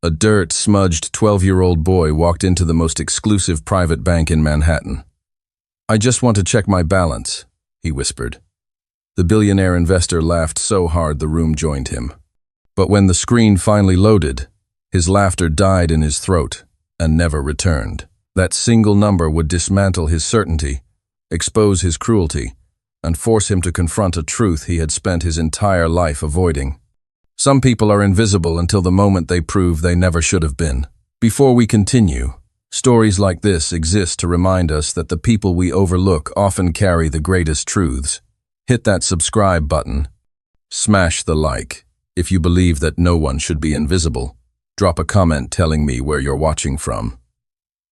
A dirt-smudged 12-year-old boy walked into the most exclusive private bank in Manhattan. "I just want to check my balance," he whispered. The billionaire investor laughed so hard the room joined him. But when the screen finally loaded, his laughter died in his throat and never returned. That single number would dismantle his certainty, expose his cruelty, and force him to confront a truth he had spent his entire life avoiding. Some people are invisible until the moment they prove they never should have been. Before we continue, stories like this exist to remind us that the people we overlook often carry the greatest truths. Hit that subscribe button. Smash the like. If you believe that no one should be invisible, drop a comment telling me where you're watching from.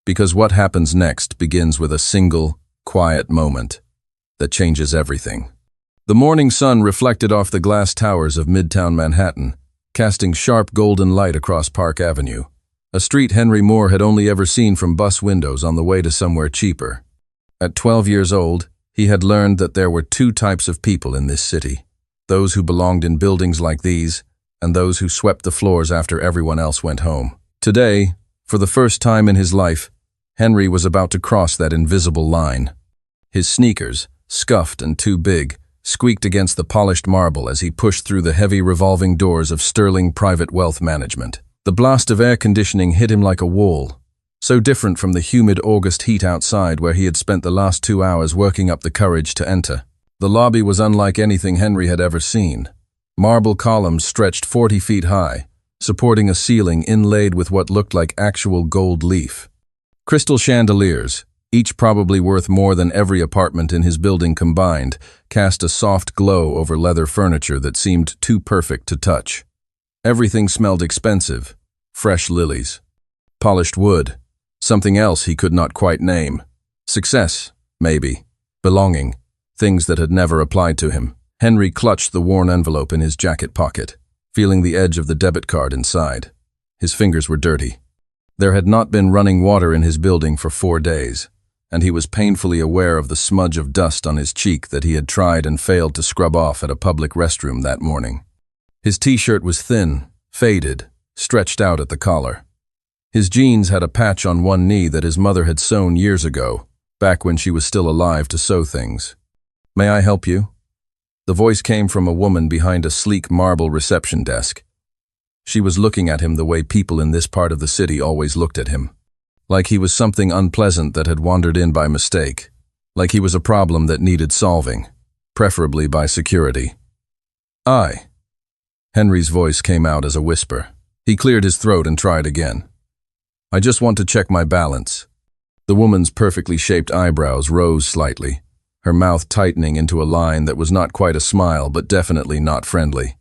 Because what happens next begins with a single, quiet moment that changes everything. The morning sun reflected off the glass towers of Midtown Manhattan, casting sharp golden light across Park Avenue, a street Henry Moore had only ever seen from bus windows on the way to somewhere cheaper. At 12 years old, he had learned that there were two types of people in this city: those who belonged in buildings like these, and those who swept the floors after everyone else went home. Today, for the first time in his life, Henry was about to cross that invisible line. His sneakers, scuffed and too big, squeaked against the polished marble as he pushed through the heavy revolving doors of Sterling Private Wealth Management. The blast of air conditioning hit him like a wall, so different from the humid August heat outside where he had spent the last 2 hours working up the courage to enter. The lobby was unlike anything Henry had ever seen. Marble columns stretched 40 feet high, supporting a ceiling inlaid with what looked like actual gold leaf. Crystal chandeliers, each probably worth more than every apartment in his building combined, cast a soft glow over leather furniture that seemed too perfect to touch. Everything smelled expensive: fresh lilies, polished wood, something else he could not quite name. Success, maybe. Belonging, things that had never applied to him. Henry clutched the worn envelope in his jacket pocket, feeling the edge of the debit card inside. His fingers were dirty. There had not been running water in his building for 4 days, and he was painfully aware of the smudge of dust on his cheek that he had tried and failed to scrub off at a public restroom that morning. His t-shirt was thin, faded, stretched out at the collar. His jeans had a patch on one knee that his mother had sewn years ago, back when she was still alive to sew things. "May I help you?" The voice came from a woman behind a sleek marble reception desk. She was looking at him the way people in this part of the city always looked at him. Like he was something unpleasant that had wandered in by mistake. Like he was a problem that needed solving, preferably by security. "I." Henry's voice came out as a whisper. He cleared his throat and tried again. "I just want to check my balance." The woman's perfectly shaped eyebrows rose slightly, her mouth tightening into a line that was not quite a smile but definitely not friendly.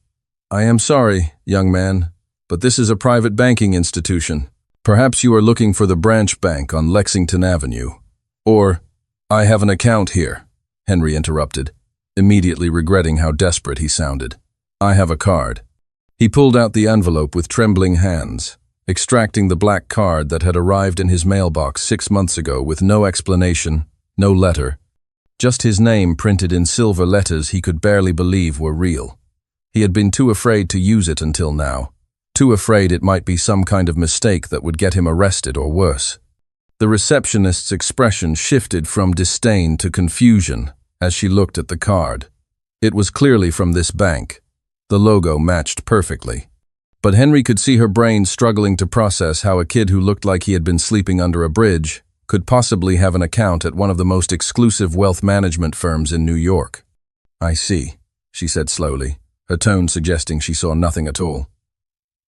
"I am sorry, young man, but this is a private banking institution. Perhaps you are looking for the branch bank on Lexington Avenue. Or, I have an account here," Henry interrupted, immediately regretting how desperate he sounded. "I have a card." He pulled out the envelope with trembling hands, extracting the black card that had arrived in his mailbox 6 months ago with no explanation, no letter. Just his name printed in silver letters he could barely believe were real. He had been too afraid to use it until now. Too afraid it might be some kind of mistake that would get him arrested or worse. The receptionist's expression shifted from disdain to confusion as she looked at the card. It was clearly from this bank. The logo matched perfectly. But Henry could see her brain struggling to process how a kid who looked like he had been sleeping under a bridge could possibly have an account at one of the most exclusive wealth management firms in New York. "I see," she said slowly, her tone suggesting she saw nothing at all.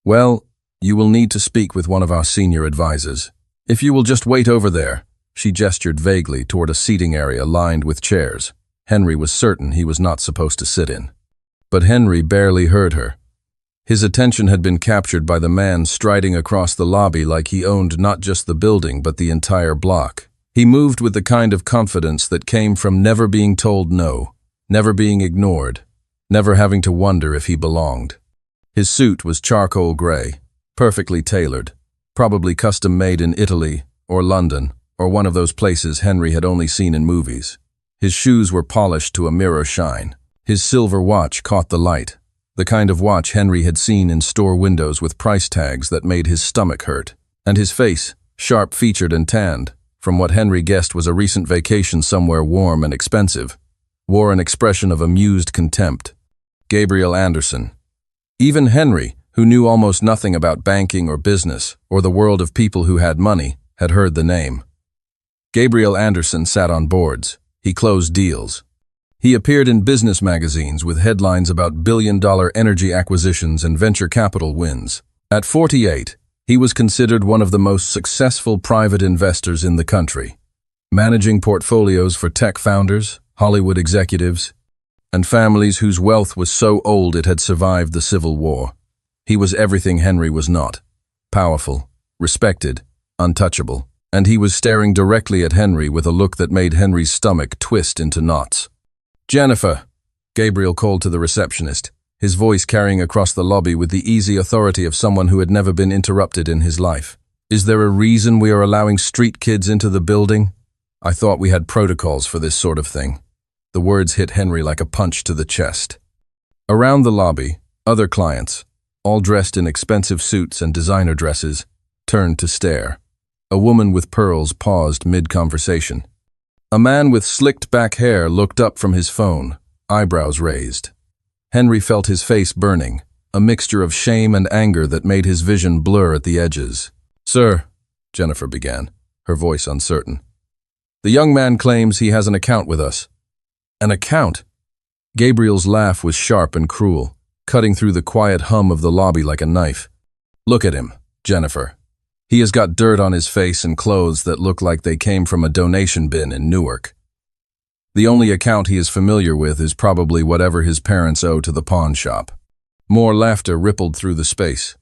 "Well, you will need to speak with one of our senior advisors. If you will just wait over there." She gestured vaguely toward a seating area lined with chairs Henry was certain he was not supposed to sit in. But Henry barely heard her. His attention had been captured by the man striding across the lobby like he owned not just the building but the entire block. He moved with the kind of confidence that came from never being told no, never being ignored, never having to wonder if he belonged. His suit was charcoal gray, perfectly tailored, probably custom-made in Italy or London or one of those places Henry had only seen in movies. His shoes were polished to a mirror shine. His silver watch caught the light, the kind of watch Henry had seen in store windows with price tags that made his stomach hurt, and his face, sharp-featured and tanned, from what Henry guessed was a recent vacation somewhere warm and expensive, wore an expression of amused contempt. Gabriel Anderson. Even Henry, who knew almost nothing about banking or business or the world of people who had money, had heard the name. Gabriel Anderson sat on boards. He closed deals. He appeared in business magazines with headlines about billion-dollar energy acquisitions and venture capital wins. At 48, he was considered one of the most successful private investors in the country, managing portfolios for tech founders, Hollywood executives, and families whose wealth was so old it had survived the Civil War. He was everything Henry was not: powerful, respected, untouchable. And he was staring directly at Henry with a look that made Henry's stomach twist into knots. "Jennifer," Gabriel called to the receptionist, his voice carrying across the lobby with the easy authority of someone who had never been interrupted in his life. "Is there a reason we are allowing street kids into the building? I thought we had protocols for this sort of thing." The words hit Henry like a punch to the chest. Around the lobby, other clients, all dressed in expensive suits and designer dresses, turned to stare. A woman with pearls paused mid-conversation. A man with slicked back hair looked up from his phone, eyebrows raised. Henry felt his face burning, a mixture of shame and anger that made his vision blur at the edges. "Sir," Jennifer began, her voice uncertain, "the young man claims he has an account with us." "An account?" Gabriel's laugh was sharp and cruel, cutting through the quiet hum of the lobby like a knife. "Look at him, Jennifer. He has got dirt on his face and clothes that look like they came from a donation bin in Newark. The only account he is familiar with is probably whatever his parents owe to the pawn shop." More laughter rippled through the space.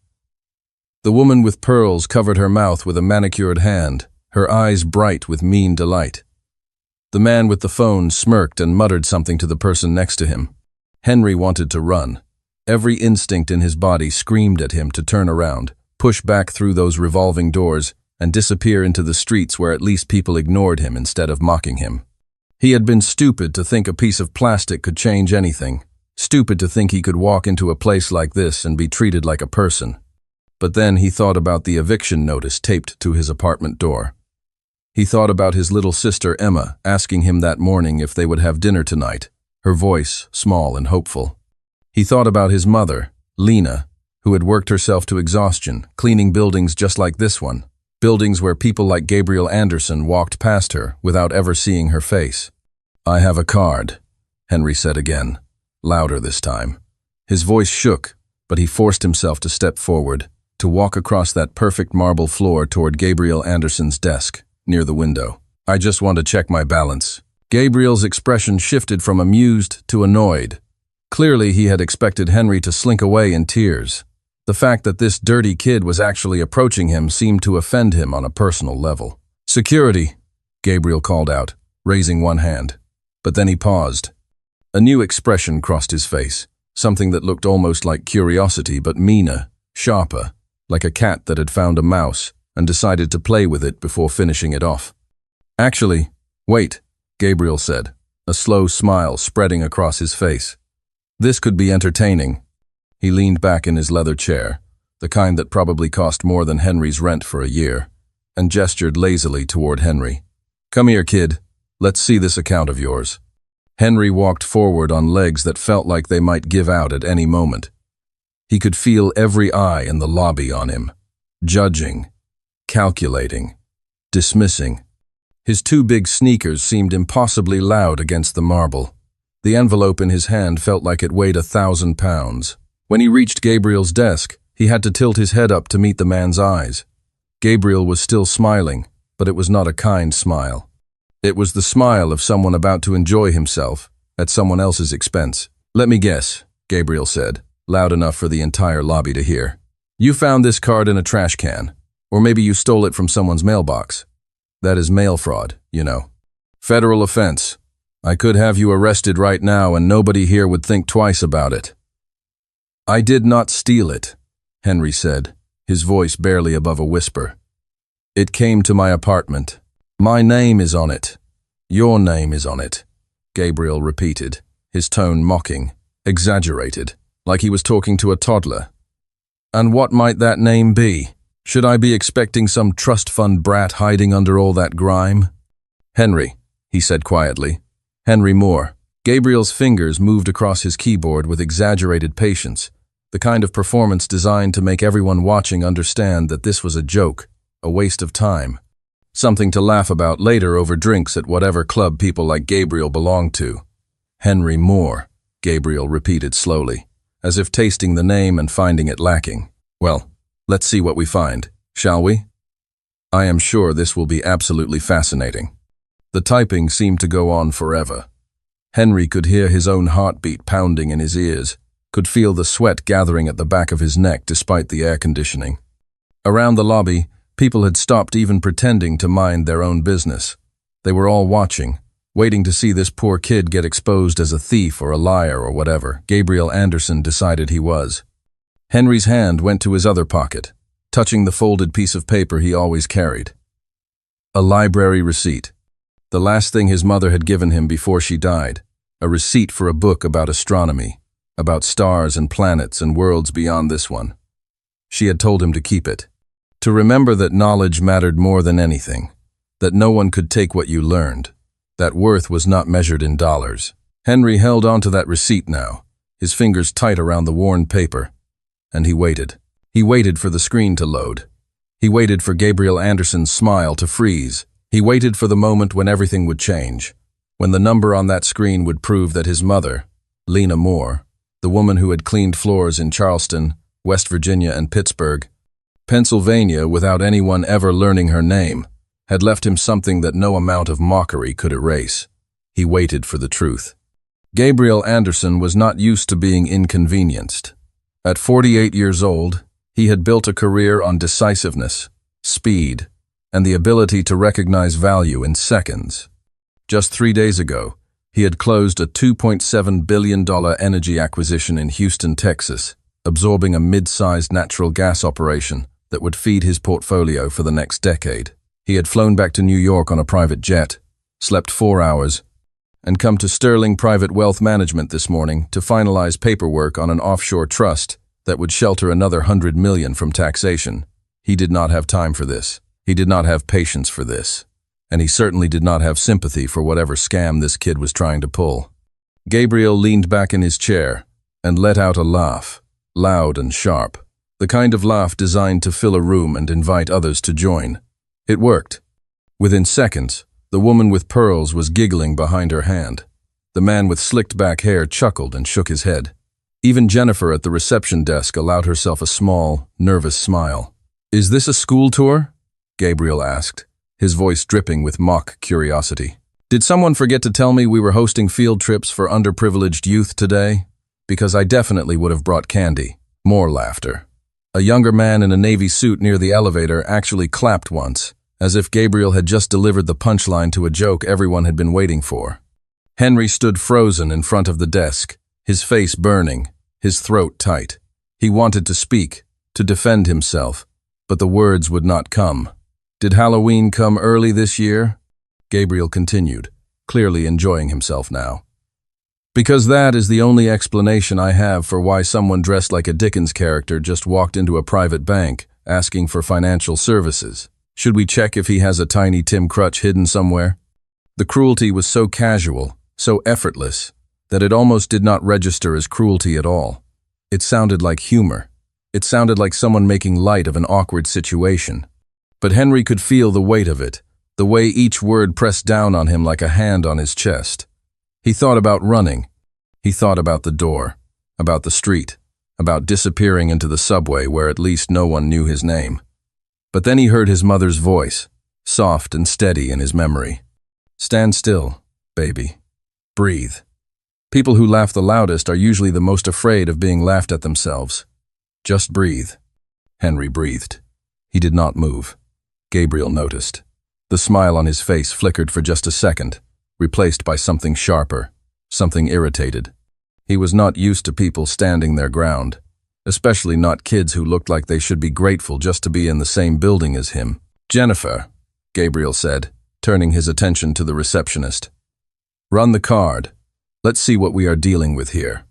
The woman with pearls covered her mouth with a manicured hand, her eyes bright with mean delight. The man with the phone smirked and muttered something to the person next to him. Henry wanted to run. Every instinct in his body screamed at him to turn around, push back through those revolving doors, and disappear into the streets where at least people ignored him instead of mocking him. He had been stupid to think a piece of plastic could change anything, stupid to think he could walk into a place like this and be treated like a person. But then he thought about the eviction notice taped to his apartment door. He thought about his little sister Emma asking him that morning if they would have dinner tonight, her voice small and hopeful. He thought about his mother, Lena, who had worked herself to exhaustion, cleaning buildings just like this one, buildings where people like Gabriel Anderson walked past her without ever seeing her face. "I have a card," Henry said again, louder this time. His voice shook, but he forced himself to step forward, to walk across that perfect marble floor toward Gabriel Anderson's desk, near the window. "I just want to check my balance." Gabriel's expression shifted from amused to annoyed. Clearly he had expected Henry to slink away in tears. The fact that this dirty kid was actually approaching him seemed to offend him on a personal level. "Security," Gabriel called out, raising one hand. But then he paused. A new expression crossed his face, something that looked almost like curiosity but meaner, sharper, like a cat that had found a mouse and decided to play with it before finishing it off. "Actually, wait," Gabriel said, a slow smile spreading across his face. "This could be entertaining." He leaned back in his leather chair, the kind that probably cost more than Henry's rent for a year, and gestured lazily toward Henry. "Come here, kid. Let's see this account of yours." Henry walked forward on legs that felt like they might give out at any moment. He could feel every eye in the lobby on him, judging, calculating, dismissing. His two big sneakers seemed impossibly loud against the marble. The envelope in his hand felt like it weighed 1,000 pounds. When he reached Gabriel's desk, he had to tilt his head up to meet the man's eyes. Gabriel was still smiling, but it was not a kind smile. It was the smile of someone about to enjoy himself at someone else's expense. "Let me guess," Gabriel said, loud enough for the entire lobby to hear. "You found this card in a trash can, or maybe you stole it from someone's mailbox. That is mail fraud, you know. Federal offense. I could have you arrested right now and nobody here would think twice about it." "I did not steal it," Henry said, his voice barely above a whisper. "It came to my apartment. My name is on it. Your name is on it," Gabriel repeated, his tone mocking, exaggerated. like he was talking to a toddler. And what might that name be? Should I be expecting some trust fund brat hiding under all that grime? Henry, he said quietly. Henry Moore. Gabriel's fingers moved across his keyboard with exaggerated patience, the kind of performance designed to make everyone watching understand that this was a joke, a waste of time, something to laugh about later over drinks at whatever club people like Gabriel belonged to. Henry Moore, Gabriel repeated slowly, as if tasting the name and finding it lacking. Well, let's see what we find, shall we? I am sure this will be absolutely fascinating. The typing seemed to go on forever. Henry could hear his own heartbeat pounding in his ears, could feel the sweat gathering at the back of his neck despite the air conditioning. Around the lobby, people had stopped even pretending to mind their own business. They were all watching, waiting to see this poor kid get exposed as a thief or a liar or whatever Gabriel Anderson decided he was. Henry's hand went to his other pocket, touching the folded piece of paper he always carried. A library receipt. The last thing his mother had given him before she died, a receipt for a book about astronomy, about stars and planets and worlds beyond this one. She had told him to keep it, to remember that knowledge mattered more than anything, that no one could take what you learned, that worth was not measured in dollars. Henry held onto that receipt now, his fingers tight around the worn paper, and he waited. He waited for the screen to load. He waited for Gabriel Anderson's smile to freeze. He waited for the moment when everything would change, when the number on that screen would prove that his mother, Lena Moore, the woman who had cleaned floors in Charleston, West Virginia, and Pittsburgh, Pennsylvania, without anyone ever learning her name, had left him something that no amount of mockery could erase. He waited for the truth. Gabriel Anderson was not used to being inconvenienced. At 48 years old, he had built a career on decisiveness, speed, and the ability to recognize value in seconds. Just 3 days ago, he had closed a $2.7 billion energy acquisition in Houston, Texas, absorbing a mid-sized natural gas operation that would feed his portfolio for the next decade. He had flown back to New York on a private jet, slept 4 hours, and come to Sterling Private Wealth Management this morning to finalize paperwork on an offshore trust that would shelter another $100 million from taxation. He did not have time for this. He did not have patience for this. And he certainly did not have sympathy for whatever scam this kid was trying to pull. Gabriel leaned back in his chair and let out a laugh, loud and sharp, the kind of laugh designed to fill a room and invite others to join. It worked. Within seconds, the woman with pearls was giggling behind her hand. The man with slicked back hair chuckled and shook his head. Even Jennifer at the reception desk allowed herself a small, nervous smile. "Is this a school tour?" Gabriel asked, his voice dripping with mock curiosity. "Did someone forget to tell me we were hosting field trips for underprivileged youth today? Because I definitely would have brought candy." More laughter. A younger man in a navy suit near the elevator actually clapped once, as if Gabriel had just delivered the punchline to a joke everyone had been waiting for. Henry stood frozen in front of the desk, his face burning, his throat tight. He wanted to speak, to defend himself, but the words would not come. "Did Halloween come early this year?" Gabriel continued, clearly enjoying himself now. "Because that is the only explanation I have for why someone dressed like a Dickens character just walked into a private bank asking for financial services. Should we check if he has a tiny Tim Crutch hidden somewhere?" The cruelty was so casual, so effortless, that it almost did not register as cruelty at all. It sounded like humor. It sounded like someone making light of an awkward situation. But Henry could feel the weight of it, the way each word pressed down on him like a hand on his chest. He thought about running. He thought about the door, about the street, about disappearing into the subway where at least no one knew his name. But then he heard his mother's voice, soft and steady in his memory. "Stand still, baby. Breathe." People who laugh the loudest are usually the most afraid of being laughed at themselves. "Just breathe." Henry breathed. He did not move. Gabriel noticed. The smile on his face flickered for just a second, replaced by something sharper, something irritated. He was not used to people standing their ground, especially not kids who looked like they should be grateful just to be in the same building as him. "Jennifer," Gabriel said, turning his attention to the receptionist. "Run the card. Let's see what we are dealing with here."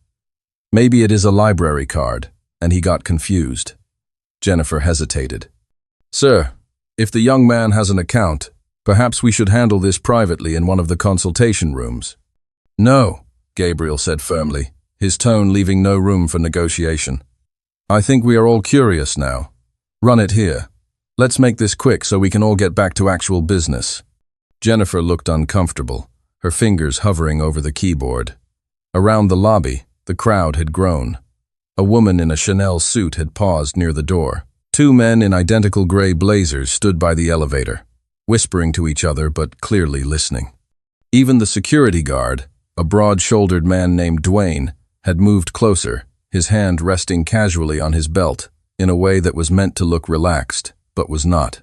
Maybe it is a library card, and he got confused. Jennifer hesitated. Sir, if the young man has an account, perhaps we should handle this privately in one of the consultation rooms. No, Gabriel said firmly, his tone leaving no room for negotiation. I think we are all curious now. Run it here. Let's make this quick so we can all get back to actual business. Jennifer looked uncomfortable, her fingers hovering over the keyboard. Around the lobby, the crowd had grown. A woman in a Chanel suit had paused near the door. Two men in identical gray blazers stood by the elevator, whispering to each other but clearly listening. Even the security guard, a broad-shouldered man named Dwayne, had moved closer, his hand resting casually on his belt, in a way that was meant to look relaxed, but was not.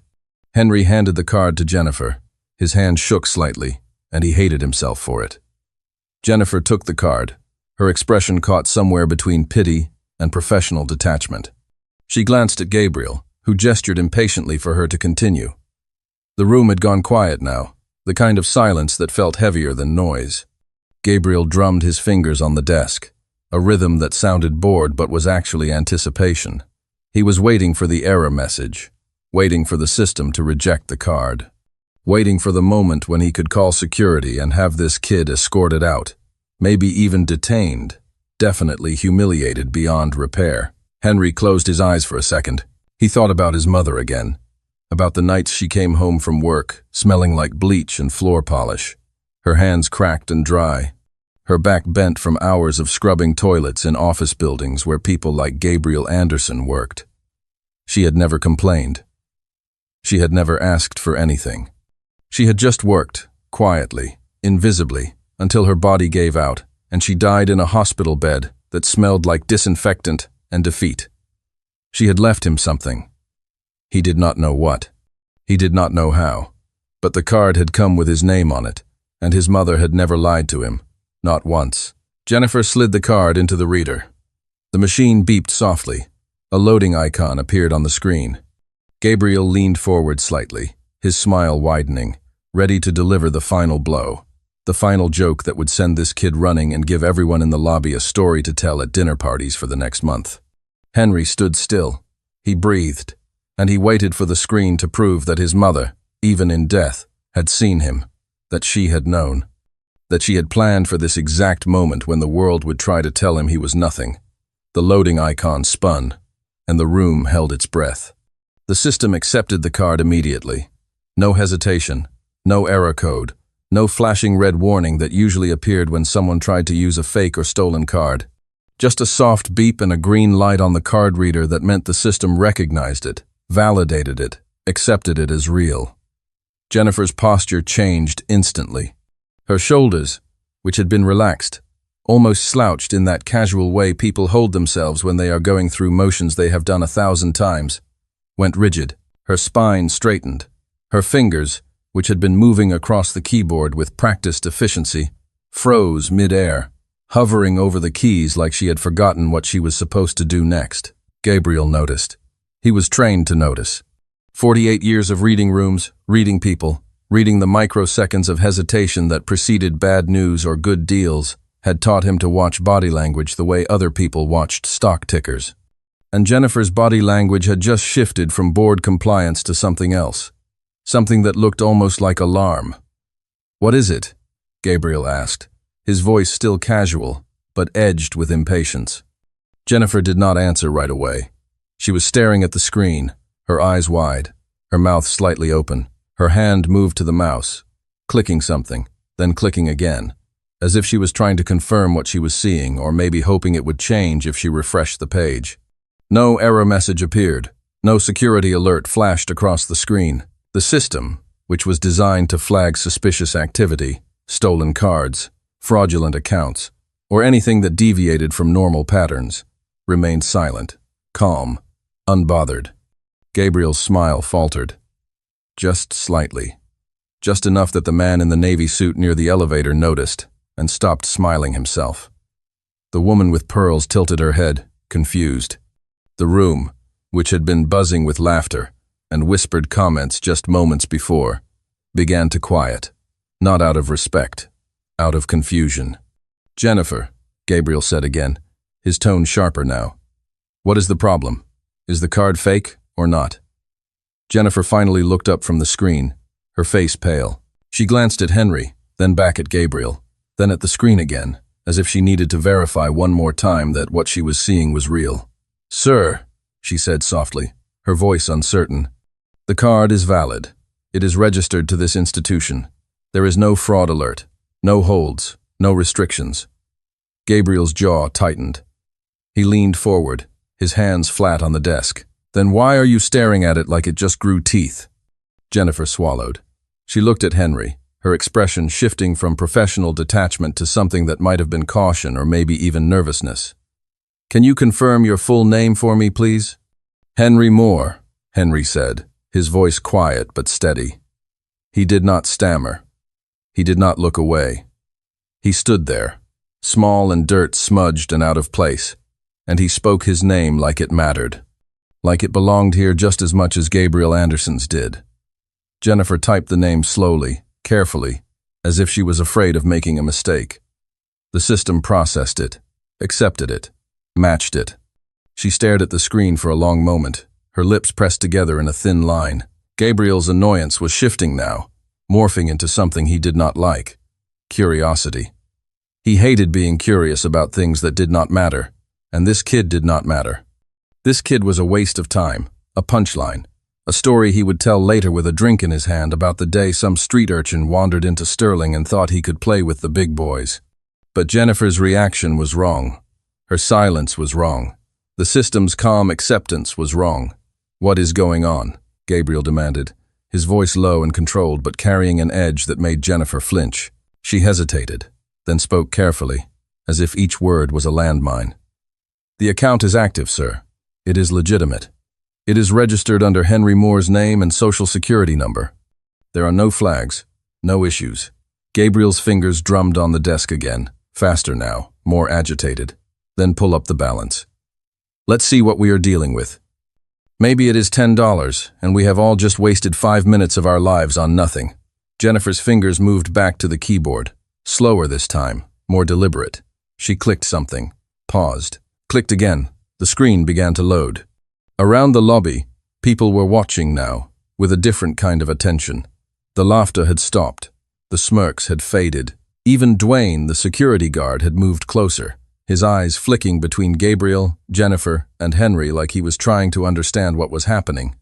Henry handed the card to Jennifer. His hand shook slightly, and he hated himself for it. Jennifer took the card, her expression caught somewhere between pity and professional detachment. She glanced at Gabriel, who gestured impatiently for her to continue. The room had gone quiet now, the kind of silence that felt heavier than noise. Gabriel drummed his fingers on the desk, a rhythm that sounded bored but was actually anticipation. He was waiting for the error message, waiting for the system to reject the card, waiting for the moment when he could call security and have this kid escorted out, maybe even detained, definitely humiliated beyond repair. Henry closed his eyes for a second. He thought about his mother again, about the nights she came home from work, smelling like bleach and floor polish, her hands cracked and dry, her back bent from hours of scrubbing toilets in office buildings where people like Gabriel Anderson worked. She had never complained. She had never asked for anything. She had just worked, quietly, invisibly, until her body gave out, and she died in a hospital bed that smelled like disinfectant and defeat. She had left him something. He did not know what. He did not know how. But the card had come with his name on it, and his mother had never lied to him, not once. Jennifer slid the card into the reader. The machine beeped softly. A loading icon appeared on the screen. Gabriel leaned forward slightly, his smile widening, ready to deliver the final blow, the final joke that would send this kid running and give everyone in the lobby a story to tell at dinner parties for the next month. Henry stood still. He breathed, and he waited for the screen to prove that his mother, even in death, had seen him, that she had known, that she had planned for this exact moment when the world would try to tell him he was nothing. The loading icon spun, and the room held its breath. The system accepted the card immediately. No hesitation, no error code, no flashing red warning that usually appeared when someone tried to use a fake or stolen card. Just a soft beep and a green light on the card reader that meant the system recognized it, validated it, accepted it as real. Jennifer's posture changed instantly. Her shoulders, which had been relaxed, almost slouched in that casual way people hold themselves when they are going through motions they have done 1,000 times, went rigid. Her spine straightened. Her fingers, which had been moving across the keyboard with practiced efficiency, froze mid-air, hovering over the keys like she had forgotten what she was supposed to do next. Gabriel noticed. He was trained to notice. 48 years of reading rooms, reading people, reading the microseconds of hesitation that preceded bad news or good deals, had taught him to watch body language the way other people watched stock tickers. And Jennifer's body language had just shifted from bored compliance to something else, something that looked almost like alarm. "What is it?" Gabriel asked, his voice still casual, but edged with impatience. Jennifer did not answer right away. She was staring at the screen, her eyes wide, her mouth slightly open. Her hand moved to the mouse, clicking something, then clicking again, as if she was trying to confirm what she was seeing or maybe hoping it would change if she refreshed the page. No error message appeared. No security alert flashed across the screen. The system, which was designed to flag suspicious activity, stolen cards, fraudulent accounts, or anything that deviated from normal patterns, remained silent, calm, unbothered. Gabriel's smile faltered. Just slightly. Just enough that the man in the navy suit near the elevator noticed and stopped smiling himself. The woman with pearls tilted her head, confused. The room, which had been buzzing with laughter and whispered comments just moments before, began to quiet, not out of respect, out of confusion. "Jennifer," Gabriel said again, his tone sharper now. What is the problem? Is the card fake or not? Jennifer finally looked up from the screen, her face pale. She glanced at Henry, then back at Gabriel, then at the screen again, as if she needed to verify one more time that what she was seeing was real. "Sir," she said softly, her voice uncertain, "the card is valid. It is registered to this institution. There is no fraud alert, no holds, no restrictions." Gabriel's jaw tightened. He leaned forward, his hands flat on the desk. "Then why are you staring at it like it just grew teeth?" Jennifer swallowed. She looked at Henry, her expression shifting from professional detachment to something that might have been caution or maybe even nervousness. "Can you confirm your full name for me, please?" "Henry Moore," Henry said, his voice quiet but steady. He did not stammer. He did not look away. He stood there, small and dirt smudged and out of place, and he spoke his name like it mattered, like it belonged here just as much as Gabriel Anderson's did. Jennifer typed the name slowly, carefully, as if she was afraid of making a mistake. The system processed it, accepted it, matched it. She stared at the screen for a long moment, her lips pressed together in a thin line. Gabriel's annoyance was shifting now, morphing into something he did not like: curiosity. He hated being curious about things that did not matter, and this kid did not matter. This kid was a waste of time, a punchline, a story he would tell later with a drink in his hand about the day some street urchin wandered into Sterling and thought he could play with the big boys. But Jennifer's reaction was wrong. Her silence was wrong. The system's calm acceptance was wrong. "What is going on?" Gabriel demanded, his voice low and controlled but carrying an edge that made Jennifer flinch. She hesitated, then spoke carefully, as if each word was a landmine. "The account is active, sir. It is legitimate. It is registered under Henry Moore's name and social security number. There are no flags, no issues." Gabriel's fingers drummed on the desk again, faster now, more agitated. "Then pull up the balance. Let's see what we are dealing with. Maybe it is $10, and we have all just wasted 5 minutes of our lives on nothing." Jennifer's fingers moved back to the keyboard, slower this time, more deliberate. She clicked something, paused, clicked again. The screen began to load. Around the lobby, people were watching now, with a different kind of attention. The laughter had stopped. The smirks had faded. Even Dwayne, the security guard, had moved closer, his eyes flicking between Gabriel, Jennifer, and Henry like he was trying to understand what was happening.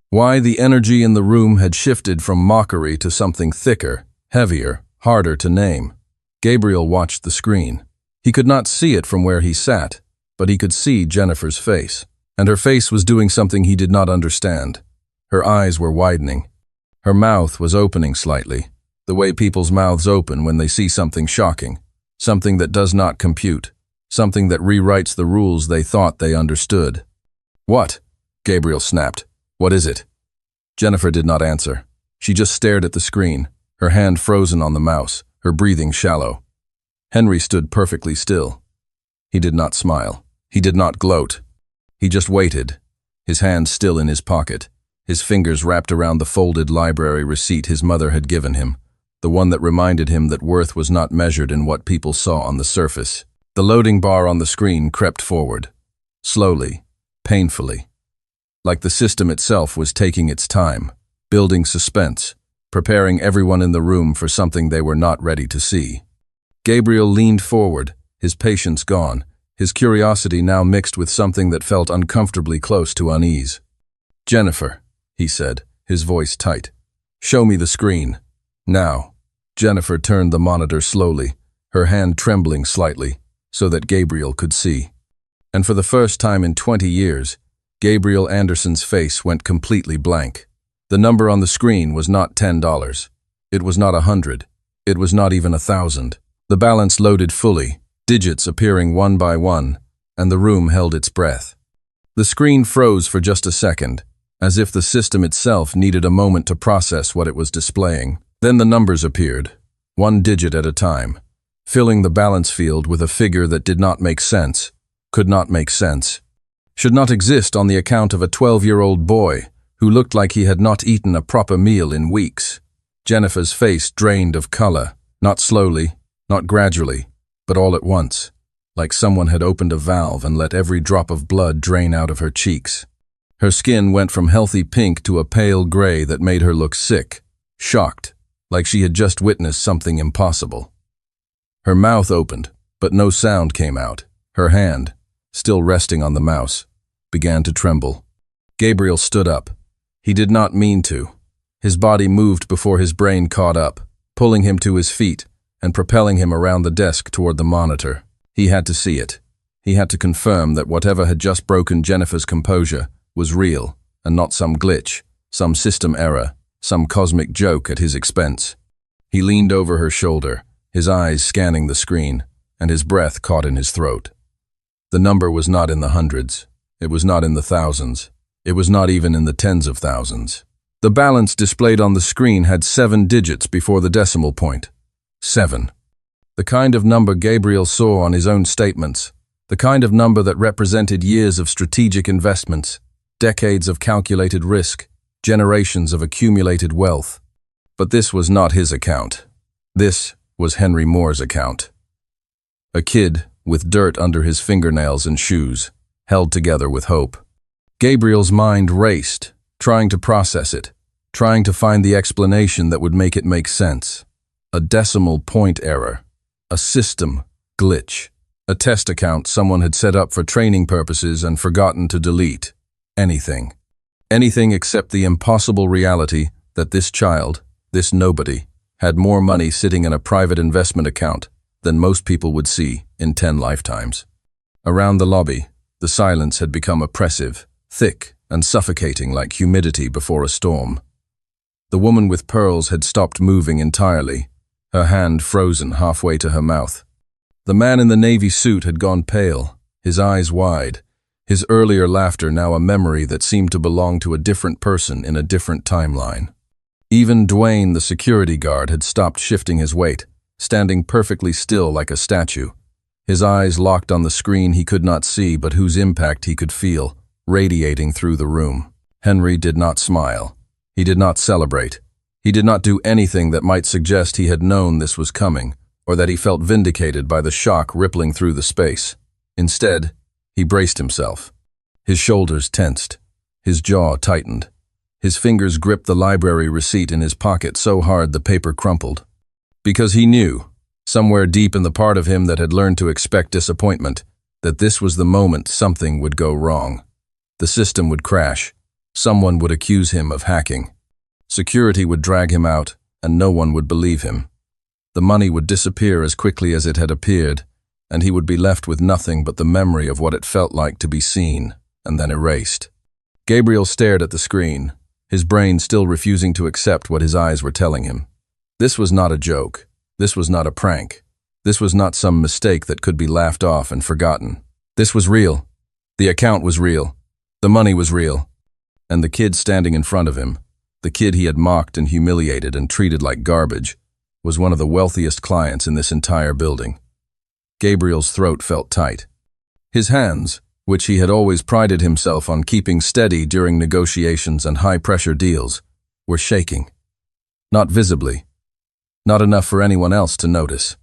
Why the energy in the room had shifted from mockery to something thicker, heavier, harder to name. Gabriel watched the screen. He could not see it from where he sat, but he could see Jennifer's face. And her face was doing something he did not understand. Her eyes were widening. Her mouth was opening slightly, the way people's mouths open when they see something shocking, something that does not compute, something that rewrites the rules they thought they understood. "What?" Gabriel snapped. "What is it?" Jennifer did not answer. She just stared at the screen, her hand frozen on the mouse, her breathing shallow. Henry stood perfectly still. He did not smile. He did not gloat. He just waited, his hand still in his pocket, his fingers wrapped around the folded library receipt his mother had given him, the one that reminded him that worth was not measured in what people saw on the surface. The loading bar on the screen crept forward, slowly, painfully, like the system itself was taking its time, building suspense, preparing everyone in the room for something they were not ready to see. Gabriel leaned forward, his patience gone, his curiosity now mixed with something that felt uncomfortably close to unease. "Jennifer," he said, his voice tight. "Show me the screen. Now." Jennifer turned the monitor slowly, her hand trembling slightly, so that Gabriel could see. And for the first time in 20 years, Gabriel Anderson's face went completely blank. The number on the screen was not $10. It was not 100. It was not even 1,000. The balance loaded fully, digits appearing one by one, and the room held its breath. The screen froze for just a second, as if the system itself needed a moment to process what it was displaying. Then the numbers appeared, one digit at a time, filling the balance field with a figure that did not make sense, could not make sense, should not exist on the account of a 12-year-old boy who looked like he had not eaten a proper meal in weeks. Jennifer's face drained of color, not slowly, not gradually, but all at once. like someone had opened a valve and let every drop of blood drain out of her cheeks. Her skin went from healthy pink to a pale gray that made her look sick, shocked, like she had just witnessed something impossible. Her mouth opened, but no sound came out. Her hand, still resting on the mouse, began to tremble. Gabriel stood up. He did not mean to. His body moved before his brain caught up, pulling him to his feet and propelling him around the desk toward the monitor. He had to see it. He had to confirm that whatever had just broken Jennifer's composure was real and not some glitch, some system error, some cosmic joke at his expense. He leaned over her shoulder, his eyes scanning the screen, and his breath caught in his throat. The number was not in the hundreds. It was not in the thousands. It was not even in the tens of thousands. The balance displayed on the screen had 7 digits before the decimal point. 7. The kind of number Gabriel saw on his own statements. The kind of number that represented years of strategic investments, decades of calculated risk, generations of accumulated wealth. But this was not his account. This was Henry Moore's account. A kid with dirt under his fingernails and shoes, held together with hope. Gabriel's mind raced, trying to process it, trying to find the explanation that would make it make sense. A decimal point error, a system glitch, a test account someone had set up for training purposes and forgotten to delete. Anything. Anything except the impossible reality that this child, this nobody, had more money sitting in a private investment account than most people would see in 10 lifetimes. Around the lobby, the silence had become oppressive, thick and suffocating like humidity before a storm. The woman with pearls had stopped moving entirely, her hand frozen halfway to her mouth. The man in the navy suit had gone pale, his eyes wide, his earlier laughter now a memory that seemed to belong to a different person in a different timeline. Even Dwayne, the security guard, had stopped shifting his weight, standing perfectly still like a statue, his eyes locked on the screen he could not see but whose impact he could feel, radiating through the room. Henry did not smile. He did not celebrate. He did not do anything that might suggest he had known this was coming, or that he felt vindicated by the shock rippling through the space. Instead, he braced himself. His shoulders tensed. His jaw tightened. His fingers gripped the library receipt in his pocket so hard the paper crumpled. Because he knew, somewhere deep in the part of him that had learned to expect disappointment, that this was the moment something would go wrong. The system would crash. Someone would accuse him of hacking. Security would drag him out, and no one would believe him. The money would disappear as quickly as it had appeared, and he would be left with nothing but the memory of what it felt like to be seen, and then erased. Gabriel stared at the screen, his brain still refusing to accept what his eyes were telling him. This was not a joke. This was not a prank. This was not some mistake that could be laughed off and forgotten. This was real. The account was real. The money was real. And the kid standing in front of him, the kid he had mocked and humiliated and treated like garbage, was one of the wealthiest clients in this entire building. Gabriel's throat felt tight. His hands, which he had always prided himself on keeping steady during negotiations and high-pressure deals, were shaking. Not visibly. Not enough for anyone else to notice.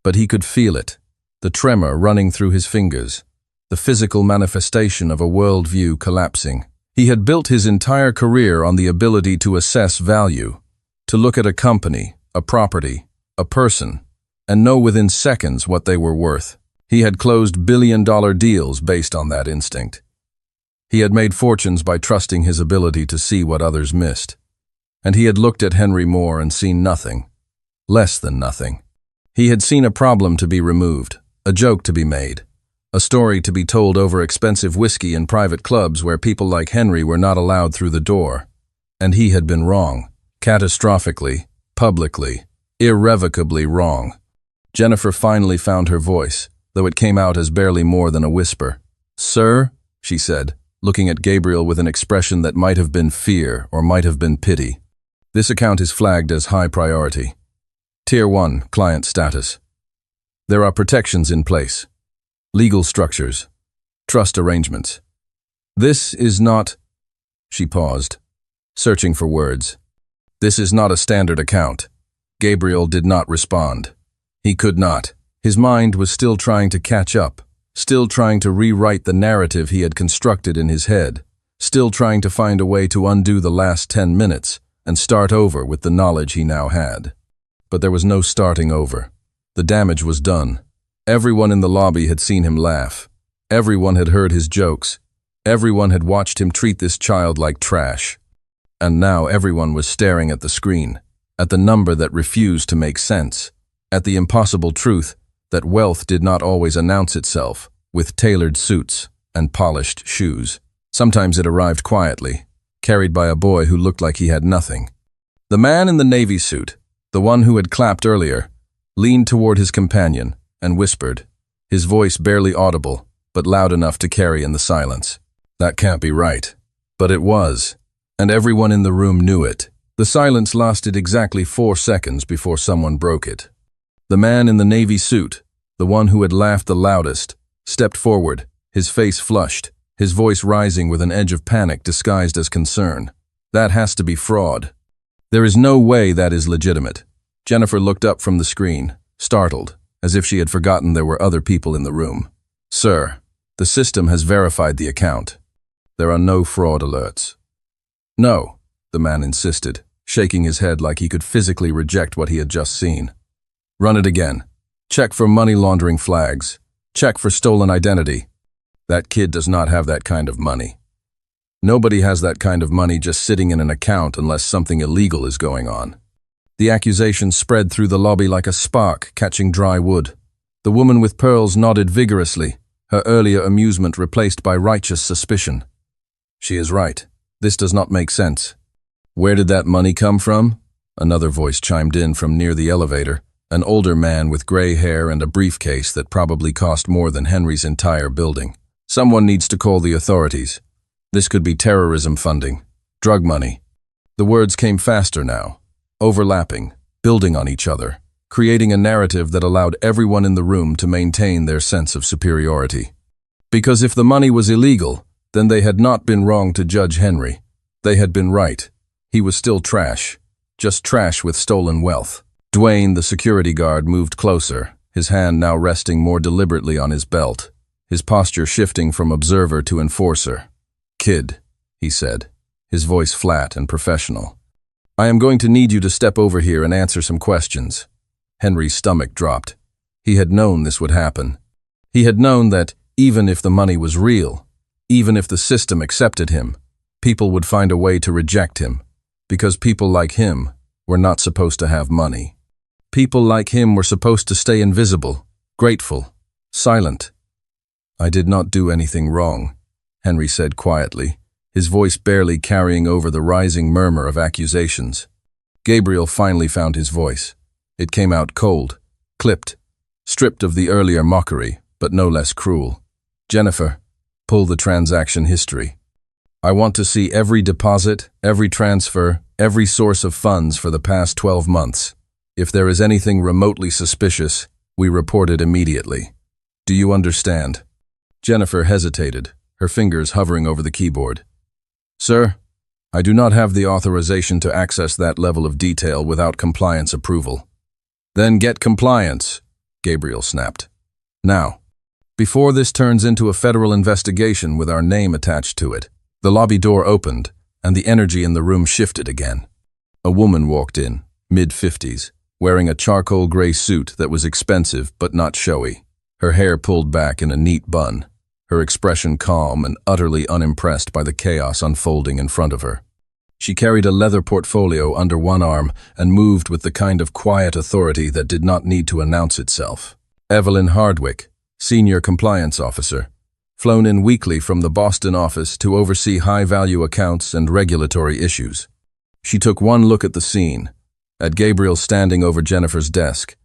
But he could feel it, the tremor running through his fingers, the physical manifestation of a worldview collapsing. He had built his entire career on the ability to assess value, to look at a company, a property, a person, and know within seconds what they were worth. He had closed billion-dollar deals based on that instinct. He had made fortunes by trusting his ability to see what others missed. And he had looked at Henry Moore and seen nothing. Less than nothing. He had seen a problem to be removed, a joke to be made, a story to be told over expensive whiskey in private clubs where people like Henry were not allowed through the door. And he had been wrong. Catastrophically, publicly, irrevocably wrong. Jennifer finally found her voice, though it came out as barely more than a whisper. "Sir," she said, looking at Gabriel with an expression that might have been fear or might have been pity. "This account is flagged as high priority. Tier 1, client status. There are protections in place. Legal structures. Trust arrangements. This is not—" She paused, searching for words. "This is not a standard account." Gabriel did not respond. He could not. His mind was still trying to catch up, still trying to rewrite the narrative he had constructed in his head, still trying to find a way to undo the last 10 minutes and start over with the knowledge he now had. But there was no starting over. The damage was done. Everyone in the lobby had seen him laugh. Everyone had heard his jokes. Everyone had watched him treat this child like trash. And now everyone was staring at the screen, at the number that refused to make sense, at the impossible truth that wealth did not always announce itself with tailored suits and polished shoes. Sometimes it arrived quietly, carried by a boy who looked like he had nothing. The man in the navy suit, the one who had clapped earlier, leaned toward his companion and whispered, his voice barely audible, but loud enough to carry in the silence. "That can't be right." But it was, and everyone in the room knew it. The silence lasted exactly 4 seconds before someone broke it. The man in the navy suit, the one who had laughed the loudest, stepped forward, his face flushed, his voice rising with an edge of panic disguised as concern. "That has to be fraud. There is no way that is legitimate." Jennifer looked up from the screen, startled, as if she had forgotten there were other people in the room. "Sir, the system has verified the account. There are no fraud alerts." "No," the man insisted, shaking his head like he could physically reject what he had just seen. "Run it again. Check for money laundering flags. Check for stolen identity. That kid does not have that kind of money. Nobody has that kind of money just sitting in an account unless something illegal is going on." The accusation spread through the lobby like a spark catching dry wood. The woman with pearls nodded vigorously, her earlier amusement replaced by righteous suspicion. "She is right. This does not make sense." "Where did that money come from?" Another voice chimed in from near the elevator, an older man with gray hair and a briefcase that probably cost more than Henry's entire building. "Someone needs to call the authorities. This could be terrorism funding, drug money." The words came faster now, overlapping, building on each other, creating a narrative that allowed everyone in the room to maintain their sense of superiority. Because if the money was illegal, then they had not been wrong to judge Henry. They had been right. He was still trash, just trash with stolen wealth. Dwayne, the security guard, moved closer, his hand now resting more deliberately on his belt, his posture shifting from observer to enforcer. "Kid," he said, his voice flat and professional. "I am going to need you to step over here and answer some questions." Henry's stomach dropped. He had known this would happen. He had known that, even if the money was real, even if the system accepted him, people would find a way to reject him, because people like him were not supposed to have money. People like him were supposed to stay invisible, grateful, silent. "I did not do anything wrong," Henry said quietly, his voice barely carrying over the rising murmur of accusations. Gabriel finally found his voice. It came out cold, clipped, stripped of the earlier mockery, but no less cruel. "Jennifer, pull the transaction history. I want to see every deposit, every transfer, every source of funds for the past 12 months. If there is anything remotely suspicious, we report it immediately. Do you understand?" Jennifer hesitated, her fingers hovering over the keyboard. "Sir, I do not have the authorization to access that level of detail without compliance approval." "Then get compliance," Gabriel snapped. "Now, before this turns into a federal investigation with our name attached to it." The lobby door opened, and the energy in the room shifted again. A woman walked in, mid-50s, wearing a charcoal gray suit that was expensive but not showy, her hair pulled back in a neat bun, her expression calm and utterly unimpressed by the chaos unfolding in front of her. She carried a leather portfolio under one arm and moved with the kind of quiet authority that did not need to announce itself. Evelyn Hardwick, Senior Compliance Officer, flown in weekly from the Boston office to oversee high-value accounts and regulatory issues. She took one look at the scene, at Gabriel standing over Jennifer's desk,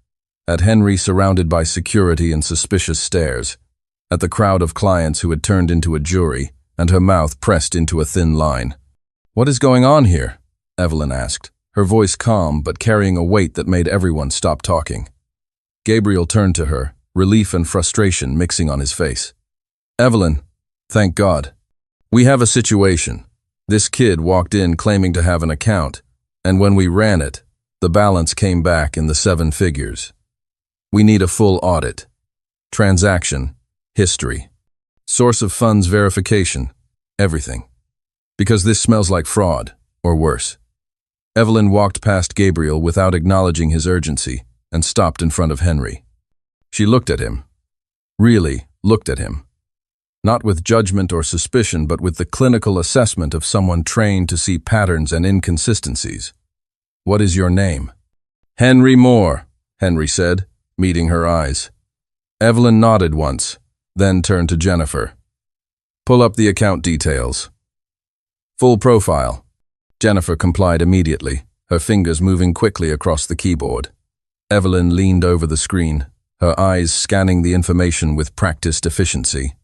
at Henry surrounded by security and suspicious stares, at the crowd of clients who had turned into a jury, and her mouth pressed into a thin line. "What is going on here?" Evelyn asked, her voice calm but carrying a weight that made everyone stop talking. Gabriel turned to her, relief and frustration mixing on his face. "Evelyn, thank God. We have a situation. This kid walked in claiming to have an account, and when we ran it, the balance came back in the 7 figures. We need a full audit. Transaction, history, source of funds verification, everything. Because this smells like fraud, or worse. Evelyn walked past Gabriel without acknowledging his urgency and stopped in front of Henry. She looked at him. Really looked at him. Not with judgment or suspicion, but with the clinical assessment of someone trained to see patterns and inconsistencies. What is your name? Henry Moore, Henry said, meeting her eyes. Evelyn nodded once, then turned to Jennifer. Pull up the account details. Full profile. Jennifer complied immediately, her fingers moving quickly across the keyboard. Evelyn leaned over the screen, her eyes scanning the information with practiced efficiency.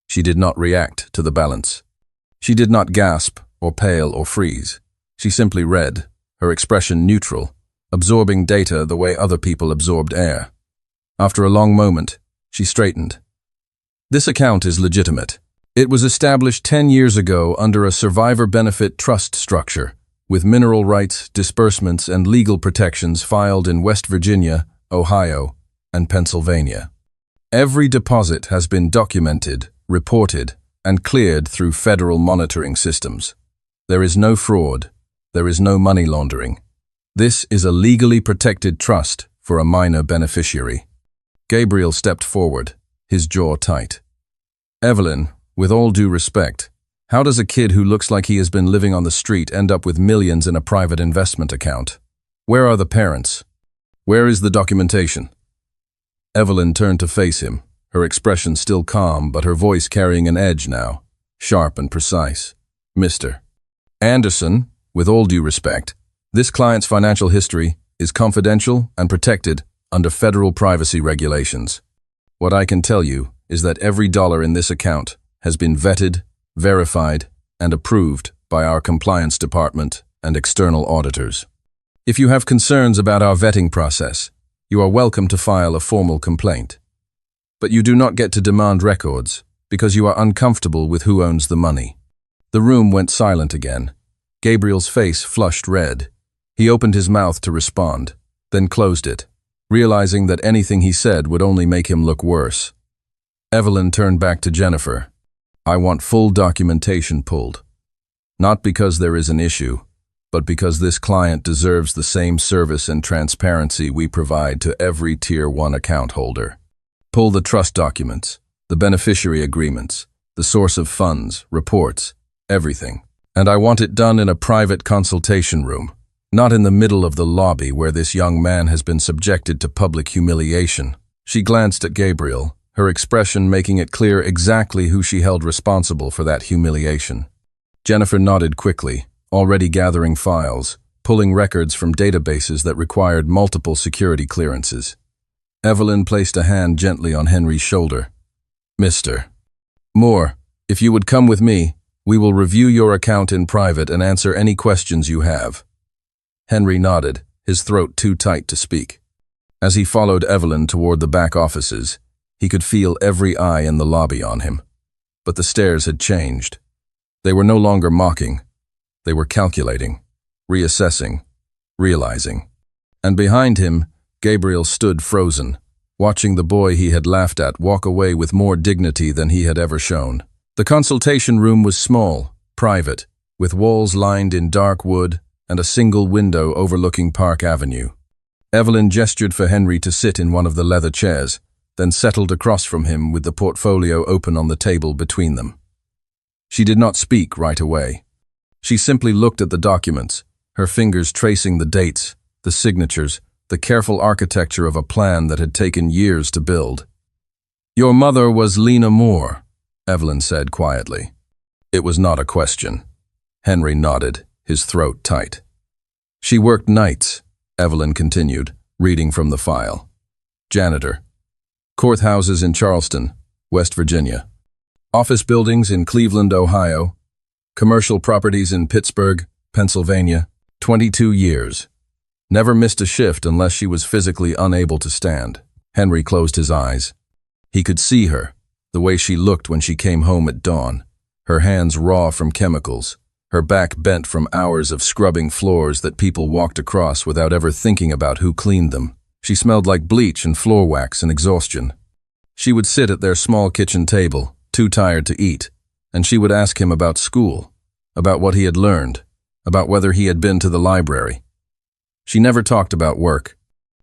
She did not react to the balance. She did not gasp or pale or freeze. She simply read, her expression neutral, absorbing data the way other people absorbed air. After a long moment, she straightened. This account is legitimate. It was established 10 years ago under a survivor benefit trust structure, with mineral rights, disbursements, and legal protections filed in West Virginia, Ohio, and Pennsylvania. Every deposit has been documented, reported, and cleared through federal monitoring systems. There is no fraud. There is no money laundering. This is a legally protected trust for a minor beneficiary. Gabriel stepped forward, his jaw tight. Evelyn, with all due respect, how does a kid who looks like he has been living on the street end up with millions in a private investment account? Where are the parents? Where is the documentation? Evelyn turned to face him, her expression still calm but her voice carrying an edge now, sharp and precise. Mr. Anderson, with all due respect, this client's financial history is confidential and protected under federal privacy regulations. What I can tell you is that every dollar in this account has been vetted, verified, and approved by our compliance department and external auditors. If you have concerns about our vetting process, you are welcome to file a formal complaint. But you do not get to demand records because you are uncomfortable with who owns the money. The room went silent again. Gabriel's face flushed red. He opened his mouth to respond, then closed it, realizing that anything he said would only make him look worse. Evelyn turned back to Jennifer. I want full documentation pulled. Not because there is an issue, but because this client deserves the same service and transparency we provide to every Tier 1 account holder. Pull the trust documents, the beneficiary agreements, the source of funds, reports, everything. And I want it done in a private consultation room, not in the middle of the lobby where this young man has been subjected to public humiliation. She glanced at Gabriel, her expression making it clear exactly who she held responsible for that humiliation. Jennifer nodded quickly, already gathering files, pulling records from databases that required multiple security clearances. Evelyn placed a hand gently on Henry's shoulder. Mr. Moore, if you would come with me, we will review your account in private and answer any questions you have. Henry nodded, his throat too tight to speak. As he followed Evelyn toward the back offices, he could feel every eye in the lobby on him. But the stares had changed. They were no longer mocking. They were calculating, reassessing, realizing. And behind him, Gabriel stood frozen, watching the boy he had laughed at walk away with more dignity than he had ever shown. The consultation room was small, private, with walls lined in dark wood and a single window overlooking Park Avenue. Evelyn gestured for Henry to sit in one of the leather chairs, then settled across from him with the portfolio open on the table between them. She did not speak right away. She simply looked at the documents, her fingers tracing the dates, the signatures, the careful architecture of a plan that had taken years to build. Your mother was Lena Moore, Evelyn said quietly. It was not a question. Henry nodded, his throat tight. She worked nights, Evelyn continued, reading from the file. Janitor. Courthouses in Charleston, West Virginia. Office buildings in Cleveland, Ohio. Commercial properties in Pittsburgh, Pennsylvania. 22 years. Never missed a shift unless she was physically unable to stand. Henry closed his eyes. He could see her, the way she looked when she came home at dawn, her hands raw from chemicals, her back bent from hours of scrubbing floors that people walked across without ever thinking about who cleaned them. She smelled like bleach and floor wax and exhaustion. She would sit at their small kitchen table, too tired to eat, and she would ask him about school, about what he had learned, about whether he had been to the library. She never talked about work.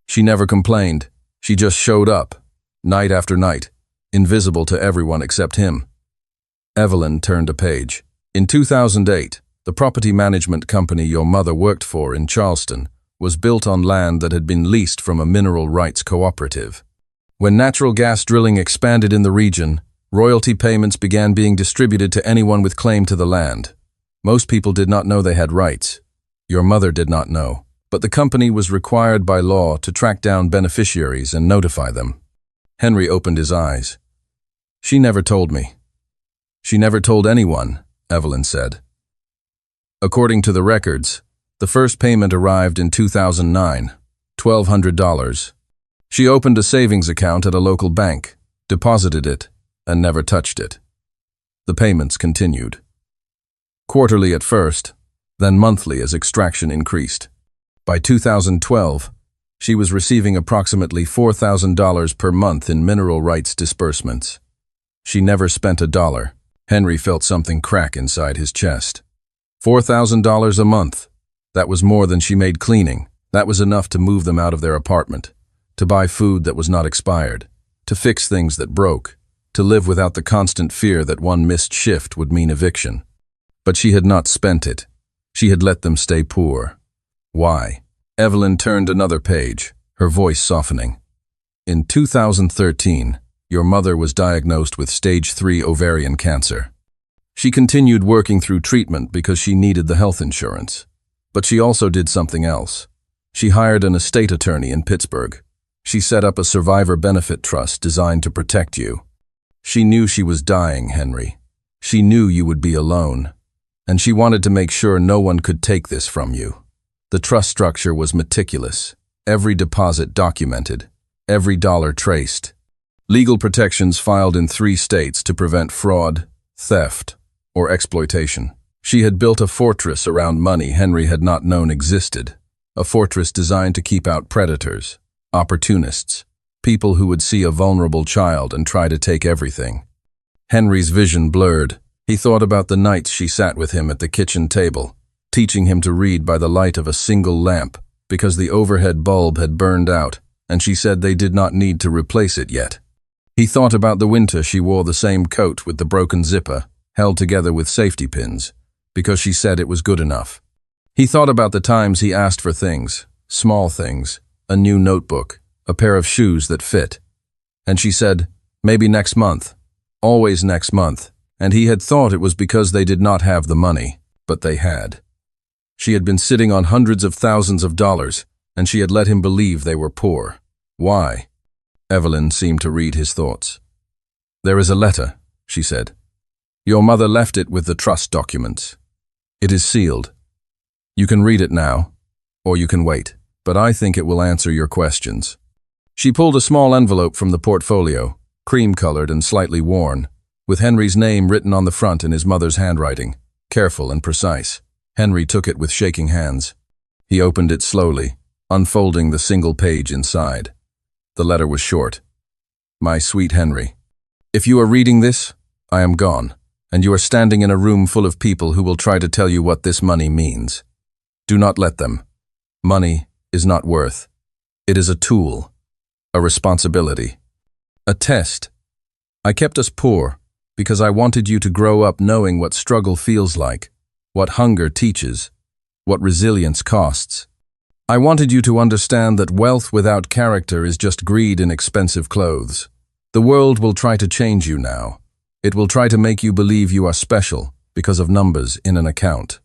She never complained. She just showed up, night after night, invisible to everyone except him. Evelyn turned a page. In 2008, the property management company your mother worked for in Charleston was built on land that had been leased from a mineral rights cooperative. When natural gas drilling expanded in the region, royalty payments began being distributed to anyone with claim to the land. Most people did not know they had rights. Your mother did not know, but the company was required by law to track down beneficiaries and notify them. Henry opened his eyes. She never told me. She never told anyone, Evelyn said. According to the records, the first payment arrived in 2009, $1,200. She opened a savings account at a local bank, deposited it, and never touched it. The payments continued. Quarterly at first, then monthly as extraction increased. By 2012, she was receiving approximately $4,000 per month in mineral rights disbursements. She never spent a dollar. Henry felt something crack inside his chest. $4,000 a month. That was more than she made cleaning. That was enough to move them out of their apartment, to buy food that was not expired, to fix things that broke, to live without the constant fear that one missed shift would mean eviction. But she had not spent it. She had let them stay poor. Why? Evelyn turned another page, her voice softening. In 2013, your mother was diagnosed with stage 3 ovarian cancer. She continued working through treatment because she needed the health insurance. But she also did something else. She hired an estate attorney in Pittsburgh. She set up a survivor benefit trust designed to protect you. She knew she was dying, Henry. She knew you would be alone. And she wanted to make sure no one could take this from you. The trust structure was meticulous. Every deposit documented. Every dollar traced. Legal protections filed in 3 states to prevent fraud, theft, or exploitation. She had built a fortress around money Henry had not known existed. A fortress designed to keep out predators, opportunists, people who would see a vulnerable child and try to take everything. Henry's vision blurred. He thought about the nights she sat with him at the kitchen table, teaching him to read by the light of a single lamp because the overhead bulb had burned out, and she said they did not need to replace it yet. He thought about the winter she wore the same coat with the broken zipper, held together with safety pins, because she said it was good enough. He thought about the times he asked for things, small things, a new notebook, a pair of shoes that fit. And she said, maybe next month, always next month, and he had thought it was because they did not have the money, but they had. She had been sitting on hundreds of thousands of dollars, and she had let him believe they were poor. Why? Evelyn seemed to read his thoughts. There is a letter, she said. Your mother left it with the trust documents. It is sealed. You can read it now, or you can wait, but I think it will answer your questions. She pulled a small envelope from the portfolio, cream-colored and slightly worn, with Henry's name written on the front in his mother's handwriting, careful and precise. Henry took it with shaking hands. He opened it slowly, unfolding the single page inside. The letter was short. My sweet Henry, if you are reading this, I am gone, and you are standing in a room full of people who will try to tell you what this money means. Do not let them. Money is not worth. It is a tool, a responsibility, a test. I kept us poor because I wanted you to grow up knowing what struggle feels like, what hunger teaches, what resilience costs. I wanted you to understand that wealth without character is just greed in expensive clothes. The world will try to change you now. It will try to make you believe you are special because of numbers in an account.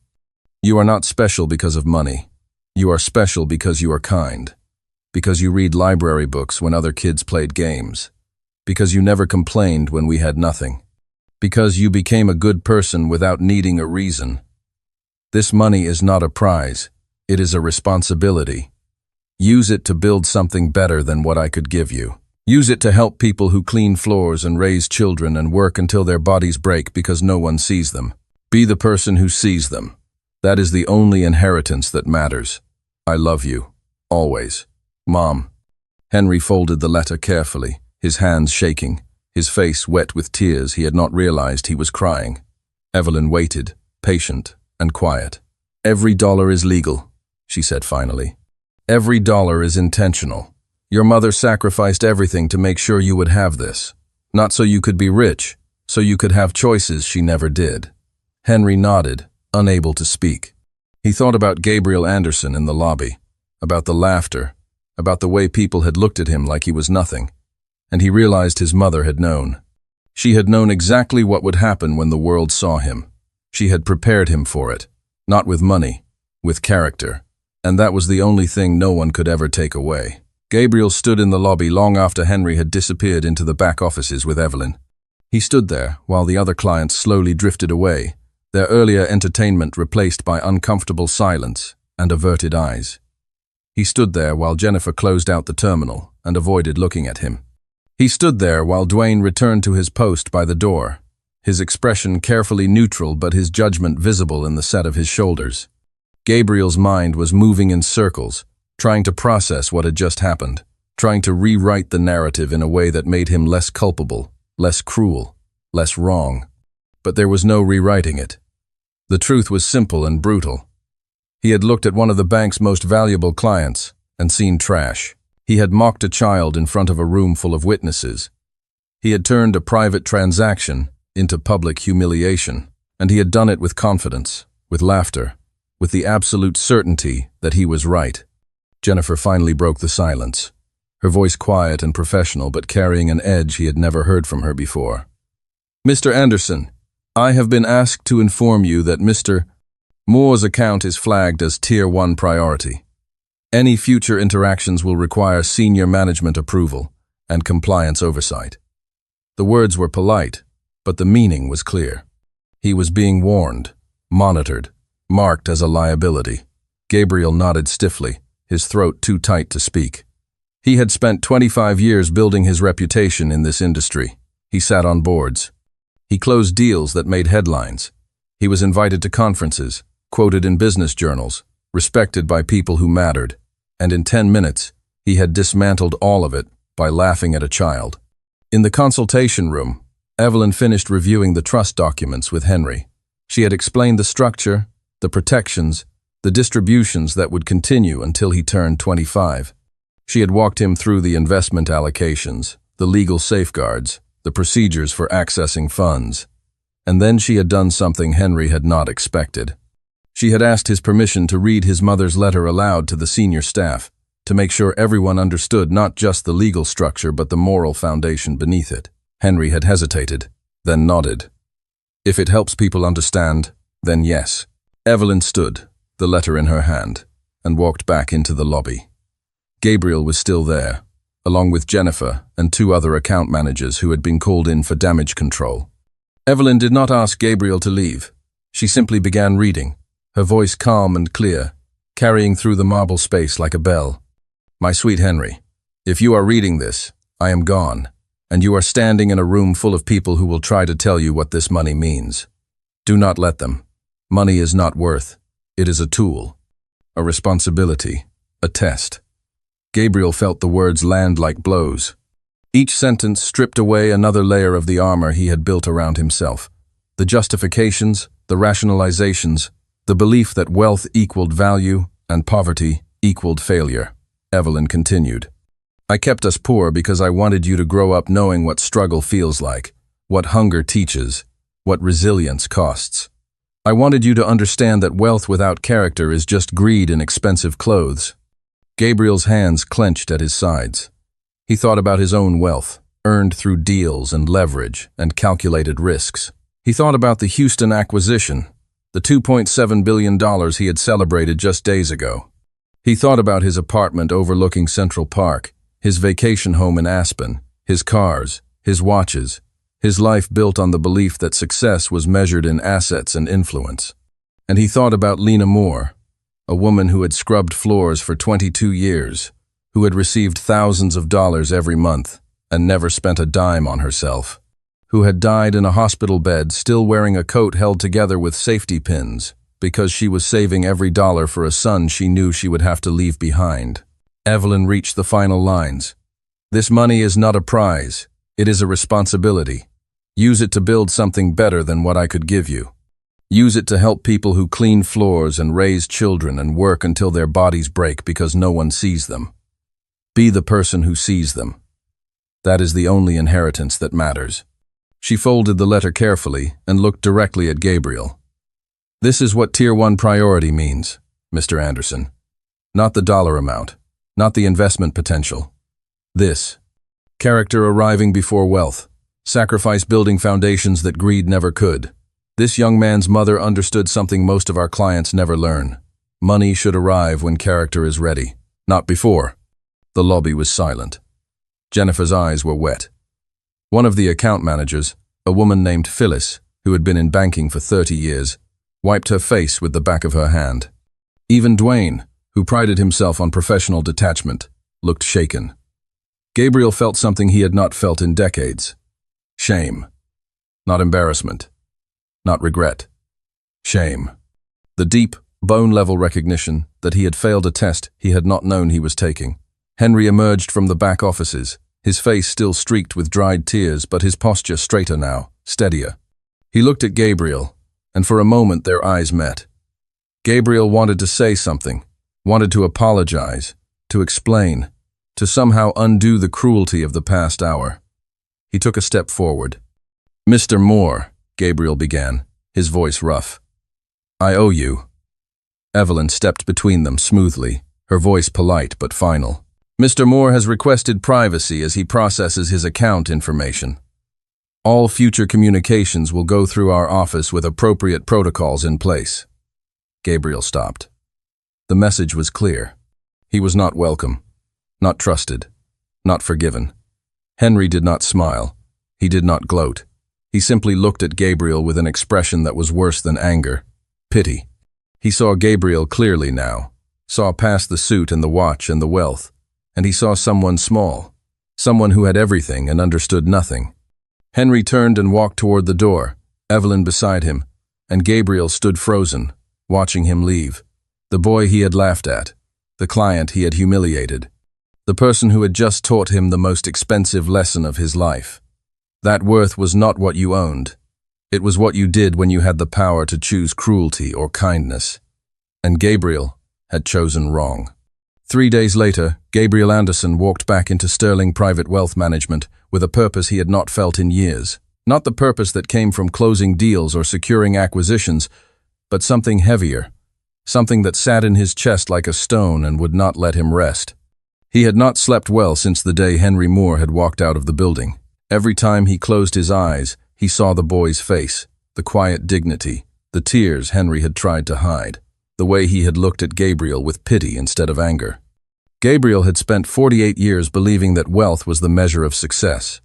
You are not special because of money. You are special because you are kind, because you read library books when other kids played games, because you never complained when we had nothing, because you became a good person without needing a reason. This money is not a prize. It is a responsibility. Use it to build something better than what I could give you. Use it to help people who clean floors and raise children and work until their bodies break because no one sees them. Be the person who sees them. That is the only inheritance that matters. I love you. Always. Mom. Henry folded the letter carefully, his hands shaking, his face wet with tears he had not realized he was crying. Evelyn waited, patient and quiet. "Every dollar is legal," she said finally. "Every dollar is intentional. Your mother sacrificed everything to make sure you would have this. Not so you could be rich, so you could have choices she never did." Henry nodded, unable to speak. He thought about Gabriel Anderson in the lobby, about the laughter, about the way people had looked at him like he was nothing, and he realized his mother had known. She had known exactly what would happen when the world saw him. She had prepared him for it, not with money, with character, and that was the only thing no one could ever take away. Gabriel stood in the lobby long after Henry had disappeared into the back offices with Evelyn. He stood there while the other clients slowly drifted away, their earlier entertainment replaced by uncomfortable silence and averted eyes. He stood there while Jennifer closed out the terminal and avoided looking at him. He stood there while Dwayne returned to his post by the door, his expression carefully neutral but his judgment visible in the set of his shoulders. Gabriel's mind was moving in circles, trying to process what had just happened, trying to rewrite the narrative in a way that made him less culpable, less cruel, less wrong. But there was no rewriting it. The truth was simple and brutal. He had looked at one of the bank's most valuable clients and seen trash. He had mocked a child in front of a room full of witnesses. He had turned a private transaction into public humiliation, and he had done it with confidence, with laughter, with the absolute certainty that he was right. Jennifer finally broke the silence, her voice quiet and professional but carrying an edge he had never heard from her before. "Mr. Anderson, I have been asked to inform you that Mr. Moore's account is flagged as Tier 1 priority. Any future interactions will require senior management approval and compliance oversight." The words were polite, but the meaning was clear. He was being warned, monitored, marked as a liability. Gabriel nodded stiffly, his throat too tight to speak. He had spent 25 years building his reputation in this industry. He sat on boards. He closed deals that made headlines. He was invited to conferences, quoted in business journals, respected by people who mattered, and in 10 minutes, he had dismantled all of it by laughing at a child. In the consultation room, Evelyn finished reviewing the trust documents with Henry. She had explained the structure, the protections, the distributions that would continue until he turned 25. She had walked him through the investment allocations, the legal safeguards, the procedures for accessing funds. And then she had done something Henry had not expected. She had asked his permission to read his mother's letter aloud to the senior staff, to make sure everyone understood not just the legal structure but the moral foundation beneath it. Henry had hesitated, then nodded. If it helps people understand, then yes. Evelyn stood, the letter in her hand, and walked back into the lobby. Gabriel was still there, along with Jennifer and 2 other account managers who had been called in for damage control. Evelyn did not ask Gabriel to leave. She simply began reading, her voice calm and clear, carrying through the marble space like a bell. "My sweet Henry, if you are reading this, I am gone, and you are standing in a room full of people who will try to tell you what this money means. Do not let them. Money is not worth. It is a tool, a responsibility, a test." Gabriel felt the words land like blows. Each sentence stripped away another layer of the armor he had built around himself. The justifications, the rationalizations, the belief that wealth equaled value and poverty equaled failure. Evelyn continued. "I kept us poor because I wanted you to grow up knowing what struggle feels like, what hunger teaches, what resilience costs. I wanted you to understand that wealth without character is just greed in expensive clothes." Gabriel's hands clenched at his sides. He thought about his own wealth, earned through deals and leverage and calculated risks. He thought about the Houston acquisition, the $2.7 billion he had celebrated just days ago. He thought about his apartment overlooking Central Park, his vacation home in Aspen, his cars, his watches, his life built on the belief that success was measured in assets and influence. And he thought about Lena Moore, a woman who had scrubbed floors for 22 years, who had received thousands of dollars every month and never spent a dime on herself, who had died in a hospital bed still wearing a coat held together with safety pins because she was saving every dollar for a son she knew she would have to leave behind. Evelyn reached the final lines. This money is not a prize. It is a responsibility. Use it to build something better than what I could give you. Use it to help people who clean floors and raise children and work until their bodies break because no one sees them. Be the person who sees them. That is the only inheritance that matters. She folded the letter carefully and looked directly at Gabriel. This is what Tier 1 priority means, Mr. Anderson. Not the dollar amount, not the investment potential. This. Character arriving before wealth. Sacrifice building foundations that greed never could. This young man's mother understood something most of our clients never learn. Money should arrive when character is ready, not before. The lobby was silent. Jennifer's eyes were wet. One of the account managers, a woman named Phyllis, who had been in banking for 30 years, wiped her face with the back of her hand. Even Dwayne, who prided himself on professional detachment, looked shaken. Gabriel felt something he had not felt in decades. Shame. Not embarrassment. Not regret. Shame. The deep, bone-level recognition that he had failed a test he had not known he was taking. Henry emerged from the back offices, his face still streaked with dried tears, but his posture straighter now, steadier. He looked at Gabriel, and for a moment their eyes met. Gabriel wanted to say something, wanted to apologize, to explain, to somehow undo the cruelty of the past hour. He took a step forward. "Mr. Moore," Gabriel began, his voice rough. "I owe you." Evelyn stepped between them smoothly, her voice polite but final. "Mr. Moore has requested privacy as he processes his account information. All future communications will go through our office with appropriate protocols in place." Gabriel stopped. The message was clear. He was not welcome, not trusted, not forgiven. Henry did not smile. He did not gloat. He simply looked at Gabriel with an expression that was worse than anger, pity. He saw Gabriel clearly now, saw past the suit and the watch and the wealth, and he saw someone small, someone who had everything and understood nothing. Henry turned and walked toward the door, Evelyn beside him, and Gabriel stood frozen, watching him leave. The boy he had laughed at, the client he had humiliated, the person who had just taught him the most expensive lesson of his life. That worth was not what you owned. It was what you did when you had the power to choose cruelty or kindness. And Gabriel had chosen wrong. 3 days later, Gabriel Anderson walked back into Sterling Private Wealth Management with a purpose he had not felt in years. Not the purpose that came from closing deals or securing acquisitions, but something heavier, something that sat in his chest like a stone and would not let him rest. He had not slept well since the day Henry Moore had walked out of the building. Every time he closed his eyes, he saw the boy's face, the quiet dignity, the tears Henry had tried to hide, the way he had looked at Gabriel with pity instead of anger. Gabriel had spent 48 years believing that wealth was the measure of success.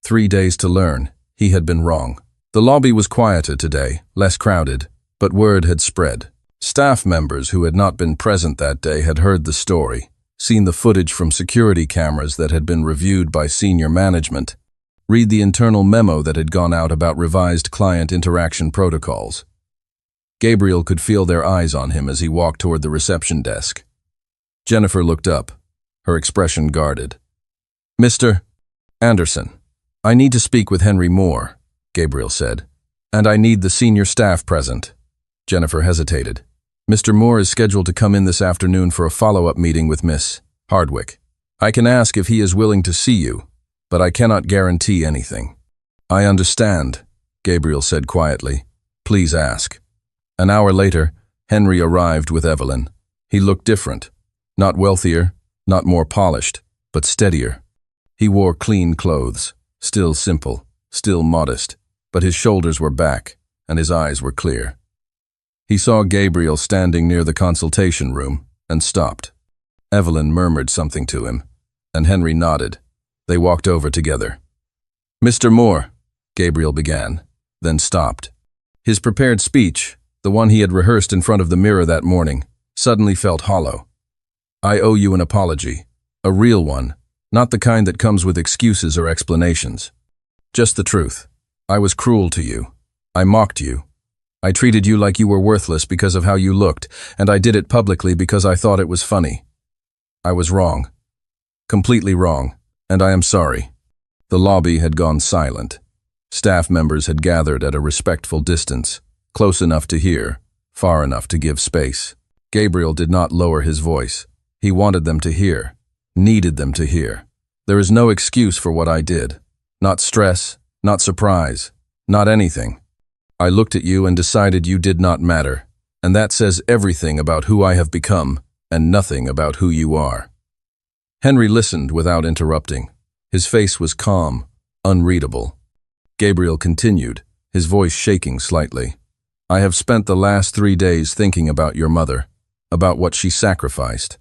3 days to learn, he had been wrong. The lobby was quieter today, less crowded, but word had spread. Staff members who had not been present that day had heard the story, seen the footage from security cameras that had been reviewed by senior management, read the internal memo that had gone out about revised client interaction protocols. Gabriel could feel their eyes on him as he walked toward the reception desk. Jennifer looked up, her expression guarded. "Mr. Anderson, I need to speak with Henry Moore," Gabriel said, "and I need the senior staff present." Jennifer hesitated. "Mr. Moore is scheduled to come in this afternoon for a follow-up meeting with Miss Hardwick. I can ask if he is willing to see you, but I cannot guarantee anything." "I understand," Gabriel said quietly. "Please ask." An hour later, Henry arrived with Evelyn. He looked different. Not wealthier, not more polished, but steadier. He wore clean clothes, still simple, still modest, but his shoulders were back, and his eyes were clear. He saw Gabriel standing near the consultation room, and stopped. Evelyn murmured something to him, and Henry nodded. They walked over together. "Mr. Moore," Gabriel began, then stopped. His prepared speech, the one he had rehearsed in front of the mirror that morning, suddenly felt hollow. "I owe you an apology, a real one, not the kind that comes with excuses or explanations. Just the truth. I was cruel to you. I mocked you. I treated you like you were worthless because of how you looked, and I did it publicly because I thought it was funny. I was wrong. Completely wrong, and I am sorry." The lobby had gone silent. Staff members had gathered at a respectful distance, close enough to hear, far enough to give space. Gabriel did not lower his voice. He wanted them to hear, needed them to hear. "There is no excuse for what I did. Not stress, not surprise, not anything. I looked at you and decided you did not matter, and that says everything about who I have become and nothing about who you are." Henry listened without interrupting. His face was calm, unreadable. Gabriel continued, his voice shaking slightly. "I have spent the last 3 days thinking about your mother, about what she sacrificed,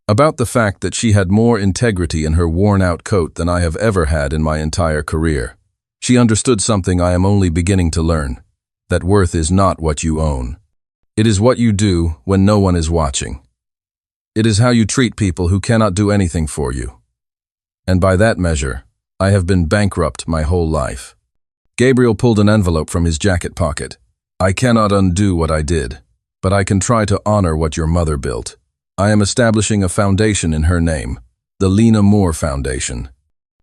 about the fact that she had more integrity in her worn-out coat than I have ever had in my entire career. She understood something I am only beginning to learn, that worth is not what you own. It is what you do when no one is watching. It is how you treat people who cannot do anything for you. And by that measure, I have been bankrupt my whole life." Gabriel pulled an envelope from his jacket pocket. "I cannot undo what I did, but I can try to honor what your mother built. I am establishing a foundation in her name, the Lena Moore Foundation.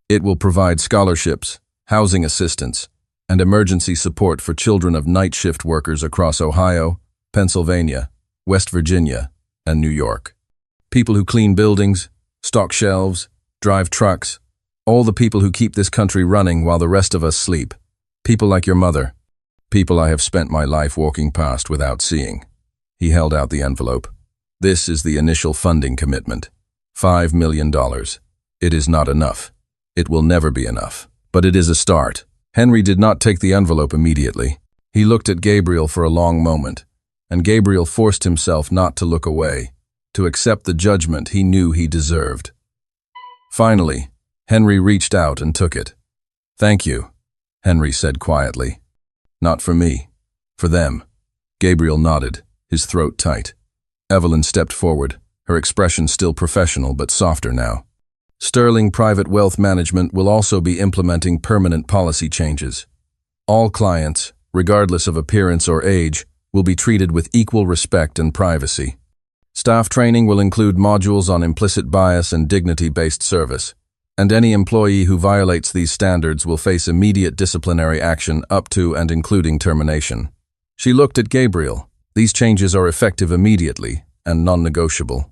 It will provide scholarships, housing assistance, and emergency support for children of night shift workers across Ohio, Pennsylvania, West Virginia, and New York. People who clean buildings, stock shelves, drive trucks, all the people who keep this country running while the rest of us sleep. People like your mother. People I have spent my life walking past without seeing." He held out the envelope. "This is the initial funding commitment. $5 million. It is not enough. It will never be enough. But it is a start." Henry did not take the envelope immediately. He looked at Gabriel for a long moment, and Gabriel forced himself not to look away, to accept the judgment he knew he deserved. Finally, Henry reached out and took it. "Thank you," Henry said quietly. "Not for me. For them." Gabriel nodded, his throat tight. Evelyn stepped forward, her expression still professional but softer now. "Sterling Private Wealth Management will also be implementing permanent policy changes. All clients, regardless of appearance or age, will be treated with equal respect and privacy. Staff training will include modules on implicit bias and dignity-based service, and any employee who violates these standards will face immediate disciplinary action up to and including termination." She looked at Gabriel. "These changes are effective immediately and non-negotiable."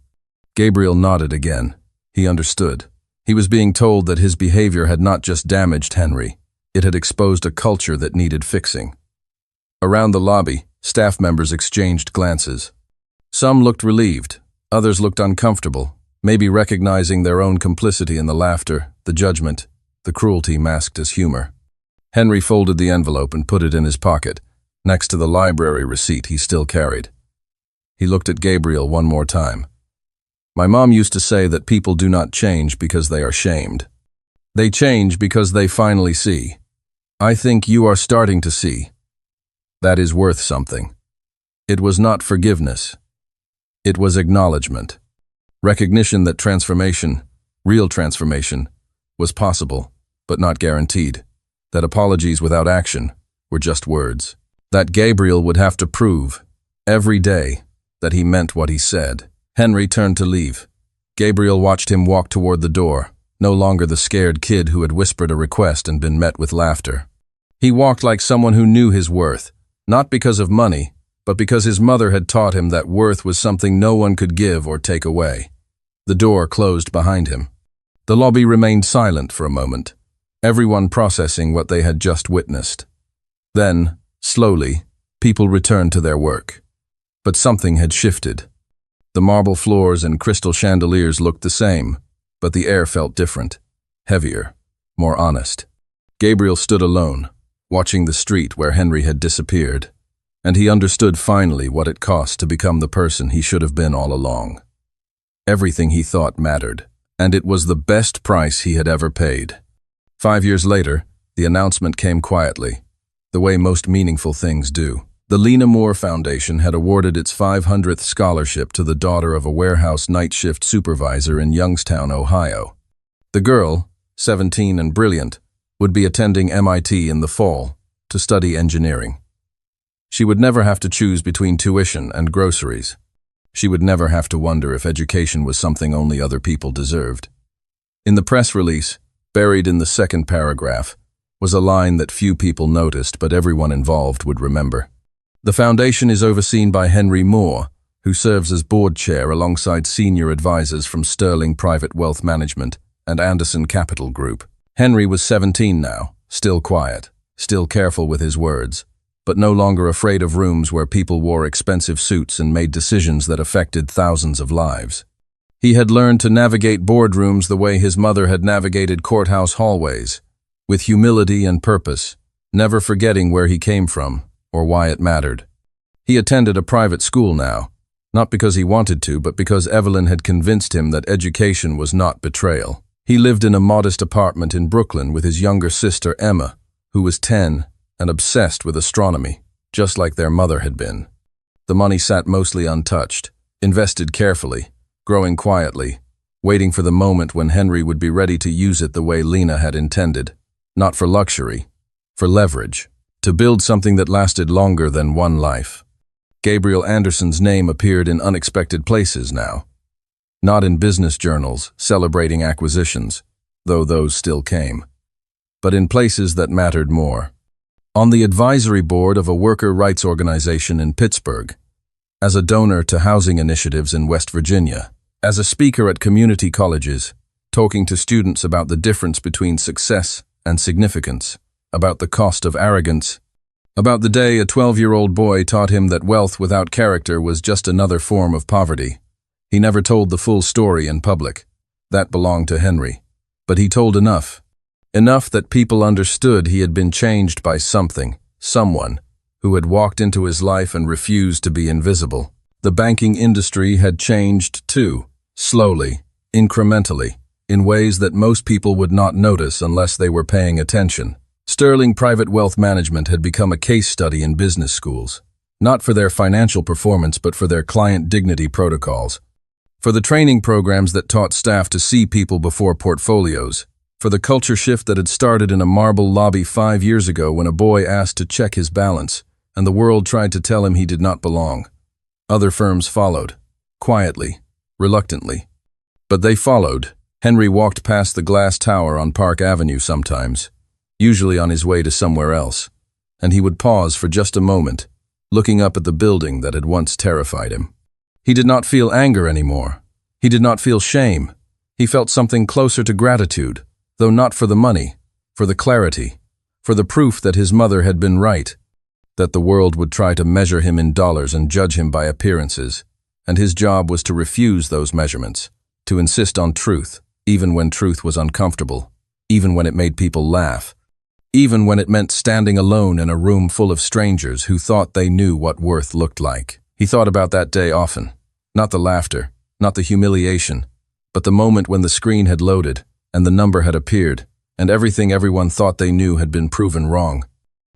Gabriel nodded again. He understood. He was being told that his behavior had not just damaged Henry, it had exposed a culture that needed fixing. Around the lobby, staff members exchanged glances. Some looked relieved, others looked uncomfortable, maybe recognizing their own complicity in the laughter, the judgment, the cruelty masked as humor. Henry folded the envelope and put it in his pocket, next to the library receipt he still carried. He looked at Gabriel one more time. "My mom used to say that people do not change because they are shamed. They change because they finally see. I think you are starting to see. That is worth something." It was not forgiveness. It was acknowledgement. Recognition that transformation, real transformation, was possible, but not guaranteed. That apologies without action were just words. That Gabriel would have to prove, every day, that he meant what he said. Henry turned to leave. Gabriel watched him walk toward the door, no longer the scared kid who had whispered a request and been met with laughter. He walked like someone who knew his worth, not because of money, but because his mother had taught him that worth was something no one could give or take away. The door closed behind him. The lobby remained silent for a moment, everyone processing what they had just witnessed. Then, slowly, people returned to their work. But something had shifted. The marble floors and crystal chandeliers looked the same, but the air felt different, heavier, more honest. Gabriel stood alone, watching the street where Henry had disappeared, and he understood finally what it cost to become the person he should have been all along. Everything he thought mattered, and it was the best price he had ever paid. 5 years later, the announcement came quietly, the way most meaningful things do. The Lena Moore Foundation had awarded its 500th scholarship to the daughter of a warehouse night shift supervisor in Youngstown, Ohio. The girl, 17 and brilliant, would be attending MIT in the fall to study engineering. She would never have to choose between tuition and groceries. She would never have to wonder if education was something only other people deserved. In the press release, buried in the second paragraph, was a line that few people noticed but everyone involved would remember. The foundation is overseen by Henry Moore, who serves as board chair alongside senior advisors from Sterling Private Wealth Management and Anderson Capital Group. Henry was 17 now, still quiet, still careful with his words, but no longer afraid of rooms where people wore expensive suits and made decisions that affected thousands of lives. He had learned to navigate boardrooms the way his mother had navigated courthouse hallways, with humility and purpose, never forgetting where he came from or why it mattered. He attended a private school now, not because he wanted to, but because Evelyn had convinced him that education was not betrayal. He lived in a modest apartment in Brooklyn with his younger sister Emma, who was 10 and obsessed with astronomy, just like their mother had been. The money sat mostly untouched, invested carefully, growing quietly, waiting for the moment when Henry would be ready to use it the way Lena had intended, not for luxury, for leverage, to build something that lasted longer than one life. Gabriel Anderson's name appeared in unexpected places now. Not in business journals celebrating acquisitions, though those still came, but in places that mattered more. On the advisory board of a worker rights organization in Pittsburgh, as a donor to housing initiatives in West Virginia, as a speaker at community colleges, talking to students about the difference between success and significance, about the cost of arrogance, about the day a 12-year-old boy taught him that wealth without character was just another form of poverty. He never told the full story in public. That belonged to Henry. But he told enough. Enough that people understood he had been changed by something, someone, who had walked into his life and refused to be invisible. The banking industry had changed too, slowly, incrementally, in ways that most people would not notice unless they were paying attention. Sterling Private Wealth Management had become a case study in business schools, not for their financial performance but for their client dignity protocols, for the training programs that taught staff to see people before portfolios, for the culture shift that had started in a marble lobby 5 years ago when a boy asked to check his balance, and the world tried to tell him he did not belong. Other firms followed, quietly, reluctantly. But they followed. Henry walked past the glass tower on Park Avenue sometimes, usually on his way to somewhere else, and he would pause for just a moment, looking up at the building that had once terrified him. He did not feel anger anymore. He did not feel shame. He felt something closer to gratitude, though not for the money, for the clarity, for the proof that his mother had been right, that the world would try to measure him in dollars and judge him by appearances, and his job was to refuse those measurements, to insist on truth, even when truth was uncomfortable, even when it made people laugh, even when it meant standing alone in a room full of strangers who thought they knew what worth looked like. He thought about that day often, not the laughter, not the humiliation, but the moment when the screen had loaded and the number had appeared, and everything everyone thought they knew had been proven wrong.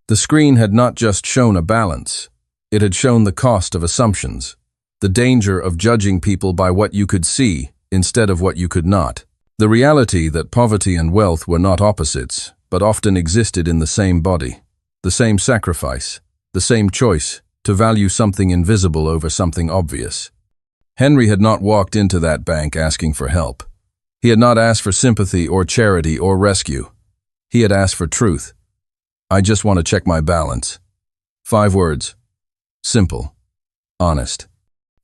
The screen had not just shown a balance, it had shown the cost of assumptions, the danger of judging people by what you could see instead of what you could not, the reality that poverty and wealth were not opposites, but often existed in the same body, the same sacrifice, the same choice to value something invisible over something obvious. Henry had not walked into that bank asking for help. He had not asked for sympathy or charity or rescue. He had asked for truth. I just want to check my balance. 5 words. Simple. Honest.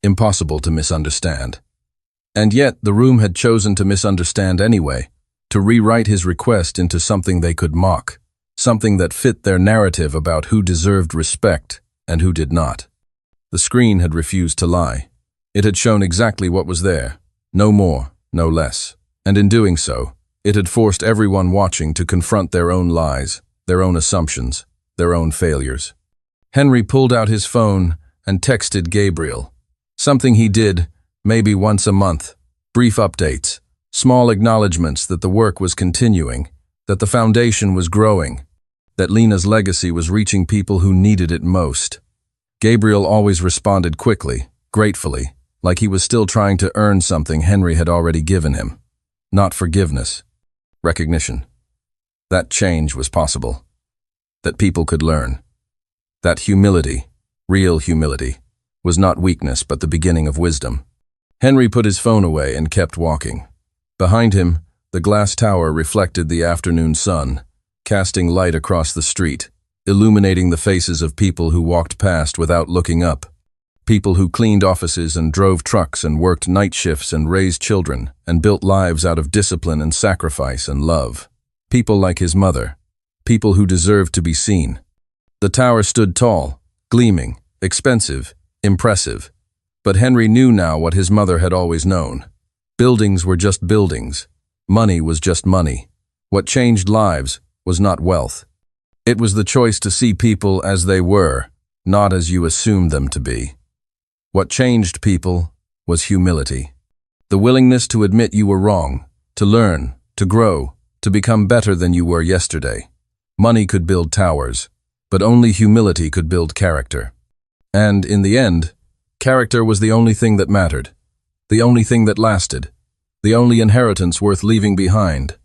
Impossible to misunderstand. And yet the room had chosen to misunderstand anyway, to rewrite his request into something they could mock, something that fit their narrative about who deserved respect and who did not. The screen had refused to lie. It had shown exactly what was there, no more, no less. And in doing so, it had forced everyone watching to confront their own lies, their own assumptions, their own failures. Henry pulled out his phone and texted Gabriel. Something he did, maybe once a month. Brief updates. Small acknowledgments that the work was continuing, that the foundation was growing, that Lena's legacy was reaching people who needed it most. Gabriel always responded quickly, gratefully, like he was still trying to earn something Henry had already given him. Not forgiveness, recognition. That change was possible, that people could learn. That humility, real humility, was not weakness but the beginning of wisdom. Henry put his phone away and kept walking. Behind him, the glass tower reflected the afternoon sun, casting light across the street, illuminating the faces of people who walked past without looking up. People who cleaned offices and drove trucks and worked night shifts and raised children and built lives out of discipline and sacrifice and love. People like his mother. People who deserved to be seen. The tower stood tall, gleaming, expensive, impressive. But Henry knew now what his mother had always known. Buildings were just buildings. Money was just money. What changed lives was not wealth. It was the choice to see people as they were, not as you assumed them to be. What changed people was humility. The willingness to admit you were wrong, to learn, to grow, to become better than you were yesterday. Money could build towers, but only humility could build character. And, in the end, character was the only thing that mattered, the only thing that lasted, the only inheritance worth leaving behind.